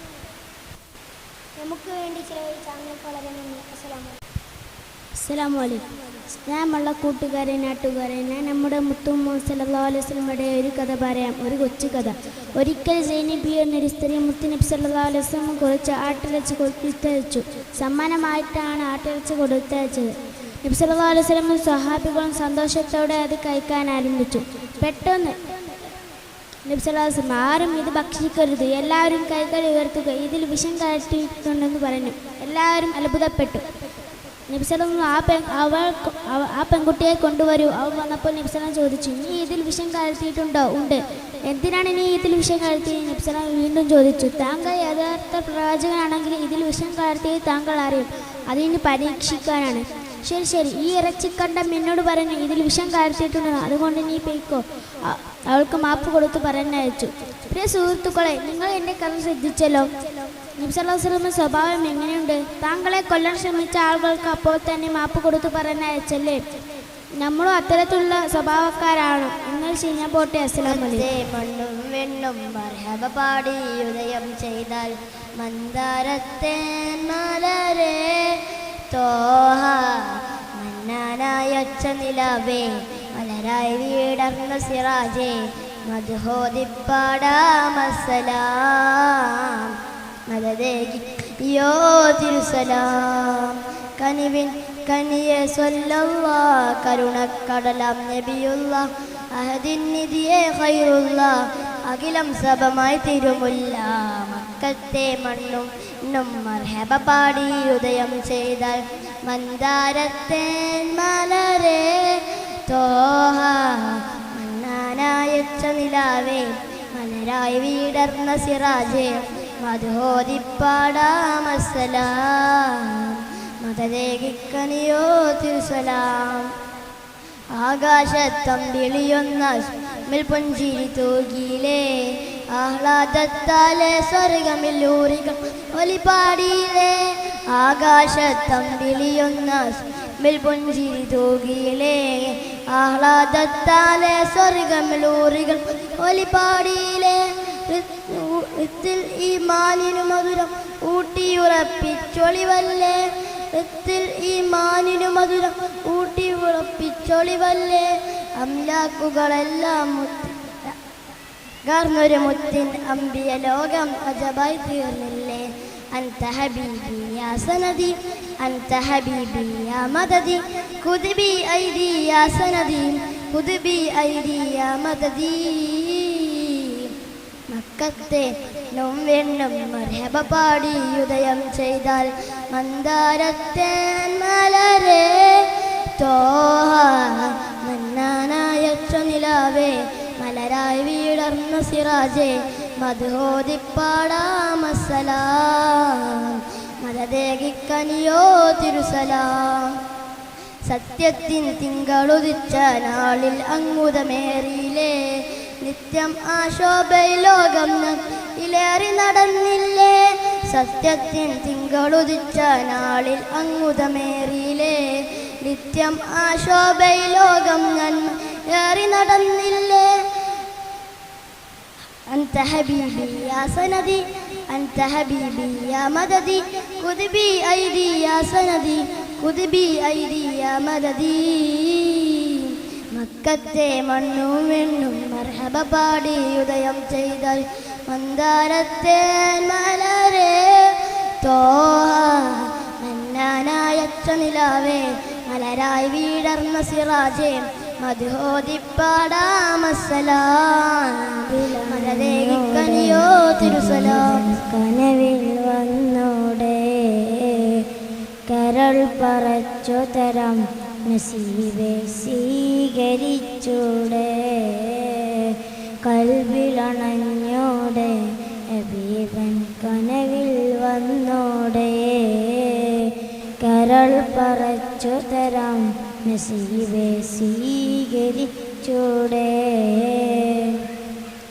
നമുക്ക് വേണ്ടി ചിലവഴിച്ച അങ്ങേക്ക് വളരെ നന്ദി. അസ്സലാമു അലൈക്കും. സ്നേഹമുള്ള കൂട്ടുകാരെ, നാട്ടുകാരെ, ഞാൻ നമ്മുടെ മുത്തുമുഹമ്മദ് സല്ലല്ലാഹു അലൈഹി വസല്ലമയുടെ ഒരു കഥ പറയാം. ഒരു കൊച്ചു കഥ. ഒരിക്കൽ സൈനബി എന്നൊരു സ്ത്രീ മുത്തുനബി സല്ലല്ലാഹു അലൈഹി വസല്ലം കുറച്ച് ആട്ടിറച്ചി കൊടുത്തയച്ചു. സമ്മാനമായിട്ടാണ് ആട്ടിറച്ചി കൊടുത്തയച്ചത്. നബി സല്ലല്ലാഹു അലൈഹി വസല്ലം സ്വഹാബികളും സന്തോഷത്തോടെ അത് കഴിക്കാൻ ആരംഭിച്ചു. പെട്ടെന്ന് നബി സല്ലല്ലാഹു അലൈഹി വസല്ലം ആരും ഇത് ഭക്ഷിക്കരുത്, എല്ലാവരും കൈകൾ ഉയർത്തുക, ഇതിൽ വിഷം കലർത്തിയിട്ടുണ്ടെന്ന് പറഞ്ഞു. എല്ലാവരും അത്ഭുതപ്പെട്ടു. നബി സല്ലല്ലാഹു ആ പെൺകുട്ടിയെ കൊണ്ടുവരൂ. അവൾ വന്നപ്പോൾ നബി സല്ലല്ലാഹു ചോദിച്ചു, നീ ഇതിൽ വിഷം കലർത്തിയിട്ടുണ്ടോ? ഉണ്ട്. എന്തിനാണ് നീ ഇതിൽ വിഷം കലർത്തിയത്? നബി സല്ലല്ലാഹു വീണ്ടും ചോദിച്ചു. താങ്കൾ യഥാർത്ഥ പ്രവാചകനാണെങ്കിൽ ഇതിൽ വിഷം കലർത്തിയത് താങ്കൾ അറിയും, അതിന് പരീക്ഷിക്കാനാണ്. ശരി ശരി, ഈ ഇറച്ചിക്കണ്ടം എന്നോട് പറഞ്ഞു ഇതിൽ വിഷം കലർത്തിയിട്ടുണ്ടെന്ന്, അതുകൊണ്ട് നീ പോയിക്കോ. അവൾക്ക് മാപ്പ് കൊടുത്ത് പറഞ്ഞയച്ചു. പ്രിയ സുഹൃത്തുക്കളെ, നിങ്ങൾ എൻ്റെ കഥ ശ്രദ്ധിച്ചല്ലോ. നബി സല്ലല്ലാഹു അലൈഹി വസല്ലം സ്വഭാവം എങ്ങനെയുണ്ട്? താങ്കളെ കൊല്ലാൻ ശ്രമിച്ച ആളുകൾക്ക് അപ്പോൾ തന്നെ മാപ്പ് കൊടുത്ത് പറഞ്ഞയച്ചല്ലേ? നമ്മളും അത്തരത്തിലുള്ള സ്വഭാവക്കാരാണ്. എന്നാൽ ശരി, ഞാൻ പോട്ടെ. അസ്സലാമു അലൈക്കും. മണ്ണും വെണ്ണും മർഹബ പാടി ഉദയം ചെയ്താൽ മന്ദാരത്തെ മലരെ തോഹ മന്നാനായൊച്ച നിലവേ മലരായി വീടർന്ന സിറാജേ മദ്ഹോദിപ്പാടാമസ്സലാം മദദേകി യോ തിരുസലാം കനിവിൻ കനിയെ സ്വല്ലല്ലാഹ് കരുണക്കടലാം നബിയുല്ലാഹ് അഹദിൻ നിധിയെ ഖൈറുല്ലാഹ് അഖിലം സബമായി തിരുമുല്ല മക്കത്തെ മണ്ണും മർഹബ പാടി ഉദയം ചെയ്താൽ മന്ദാരത്തെ മലരെ തോഹ മന്നാനായച്ച നിലാവേ മലരായി വീടർന്ന സിറാജേ മദ്ഹോദിപ്പാടാമസ്സലാം മദദേകിക്കനിയോ തിരുസലാം ആകാശത്തമ്പിളിയൊന്ന പുഞ്ചിരി തൂകിയിലേ ആഹ്ലാദത്താലെ സ്വർഗമില്ലൂറികൾ ഒലിപാടിയിലേ ആകാശത്തമ്പിളിയൊന്ന പുഞ്ചിരി തൂകിയിലേ ആഹ്ലാദത്താലെ സ്വർഗമില്ലൂറികൾ ഒലിപാടിയിലേ ത്തിൽ ഈ മാനിനു മധുരം ഊട്ടിയുറപ്പിച്ചൊളിവല്ലേ ത്തിൽ ഈ മാനിനു മധുരം ഊട്ടിയുറപ്പിച്ചൊളിവല്ലേ അംലാക്കുകളെല്ലാം ഗാർന്നൊരു മുത്തിൻ അമ്പിയ ലോകം അജബായി തീർന്നില്ലേ അൻത ഹബീബി യാ സനദി അൻത ഹബീബി യാ മദദി കുദ്ബി ഐദി യാ സനദി കുദ്ബി ഐദി യാ മദദി മക്കത്തെ വെണ്ണും മർഹബ പാടി ഉദയം ചെയ്താൽ മന്ദാരത്തെ മലരെ തോഹ മന്നാനായച്ച നിലാവേ മലരായി വീടർന്ന സിറാജേ മദ്ഹോദിപ്പാടാമസ്സലാം മദദേകിക്കനിയോ തിരുസലാം സത്യത്തിൻ തിങ്കളുദിച്ച നാളിൽ അങ്കുതമേറിയിലേ നിത്യം ആശോഭയിൽ ലോകം ഇലേറി നടന്നില്ലേ സത്യത്തിൻ തിങ്കളുദിച്ച നാളിൽ അങ്കുതമേറിയില്ലേ നിത്യം ആശോഭയിൽ ലോകം ഏറി നടന്നില്ലേ അൻത ഹബീബി യാ സനദി അൻത ഹബീബി യാ മദദി കുദ്ബി ഐദി യാ സനദി കുദ്ബി ഐദി യാ മദദി മക്കത്തെ മണ്ണും വെണ്ണും മർഹബ പാടി ഉദയം ചെയ്താൽ മന്ദാരത്തെ മലരെ തോഹ മന്നാനായച്ച നിലാവേ മലരായി വീടർന്ന സിറാജേ മദ്ഹോദിപ്പാടാമസ്സലാം മദദേകിക്കനിയോ തിരുസലാം കനവിൽ വന്നോടെ കരൾ പറച്ചു തരം നസീബെ സ്വീകരിച്ചൂടെ കൽവിലണഞ്ഞോടെ ഹബീബൻ കനവിൽ വന്നോടെ കരൾ പറച്ചു തരം നസീബെ സ്വീകരിച്ചൂടെ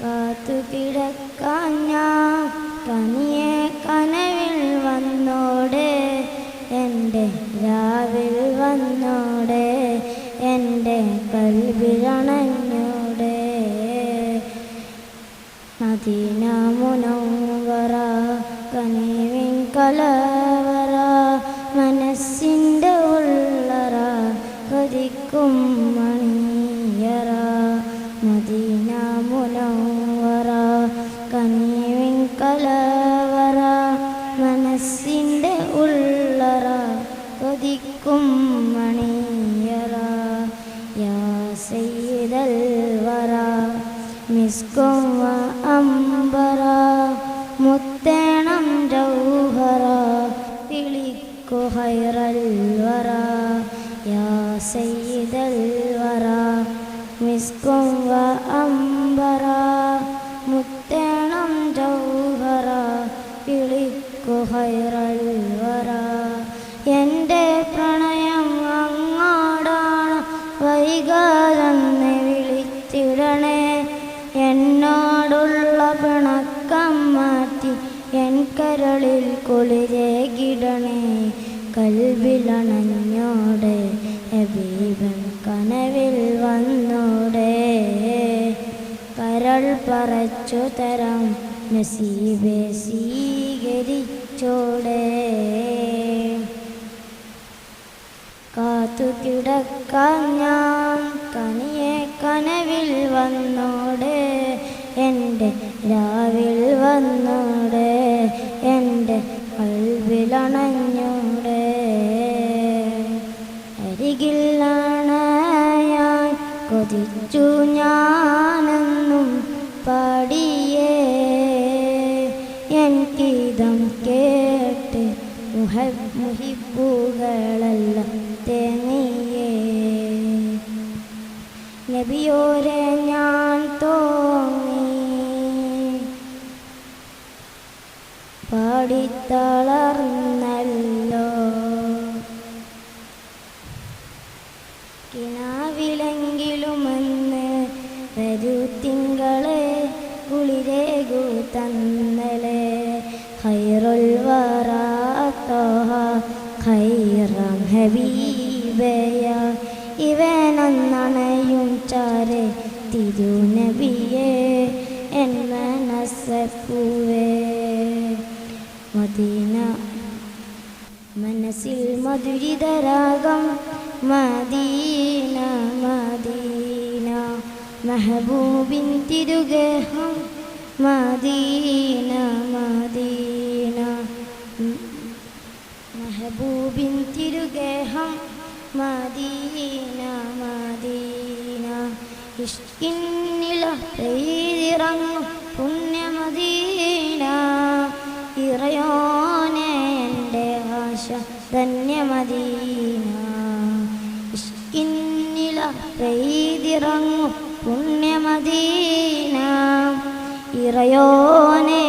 കാത്തുകിടക്കാൻ ഞാൻ കനിയെ കനവിൽ വന്നോടെ എൻ്റെ രാവിൽ വന്നോടെ എൻ്റെ കൽവിലണഞ്ഞോടെ മദീന മുനവ്വറ കനിവിൻ കലവറ മനസ്സിൻ്റെ ഉള്ളറ കൊതിക്കും മണിയറ മദീന മുനവ്വറ കനിവിൻ കലവറ മനസ്സിൻ്റെ ഉള്ളറ കൊതിക്കും മണിയറ യാ സയ്യിദൽ വറ മിസ്കും ഖൈറൽ വറ. എൻ്റെ പ്രണയം അങ്ങോടാണ്, വൈകാതെന്ന് വിളിച്ചിടണേ. എന്നോടുള്ള പിണക്കം മാറ്റി എൻ കരളിൽ കുളിരേകിടണേ. കൽവിലണഞ്ഞോടെ ഹബീബൻ കനവിൽ വന്നോടെ. കരൾ പറച്ചു തരാം നസീബെ സ്വീകരിച്ചോടെ. കാത്തുകിടക്കാൻ ഞാൻ കനിയെ കനവിൽ വന്നോടെ. എൻ്റെ രാവിൽ വന്നോടെ, എൻ്റെ കൽവിലണഞ്ഞോടെ. അരികിലാണ് ഞാൻ കൊതിച്ചു ഞാനെന്നും പാടിയേ. എൻ ഗീതം കേട്ട് മുഹിബുകളെല്ലാം തേങ്ങിയേ. നബിയോരെ ഞാൻ തോന്നി പാടിത്തളർന്നല്ലോ. കിനാവിലെങ്കിലുമെന്ന് വരൂ തിങ്കളെ, കുളിരേകു തന്നലെ. ഖൈറുൽ വറ ത്വഹ ഖൈറം ഹബീബയ. ഇവനന്നണയും ചാരെ തിരുനബിയെ എൻ മനസ്സപ്പൂവേ. മദീന മനസ്സിൽ മധുരിതരാഗം മദീന മദീന. മെഹബൂബിൻ തിരുഗേഹം മദീന മദീന. മെഹബൂബിൻ തിരുഗേഹം മദീന മദീന. ഇഷ്കിന്നില പെയ്തിറങ്ങും പുണ്യമദീന. ഇറയോനെ എൻ്റെ ആശ ധന്യമദീന. ഇഷ്കിന്നില പെയ്തിറങ്ങും പുണ്യമദീന. ഇറയോനെ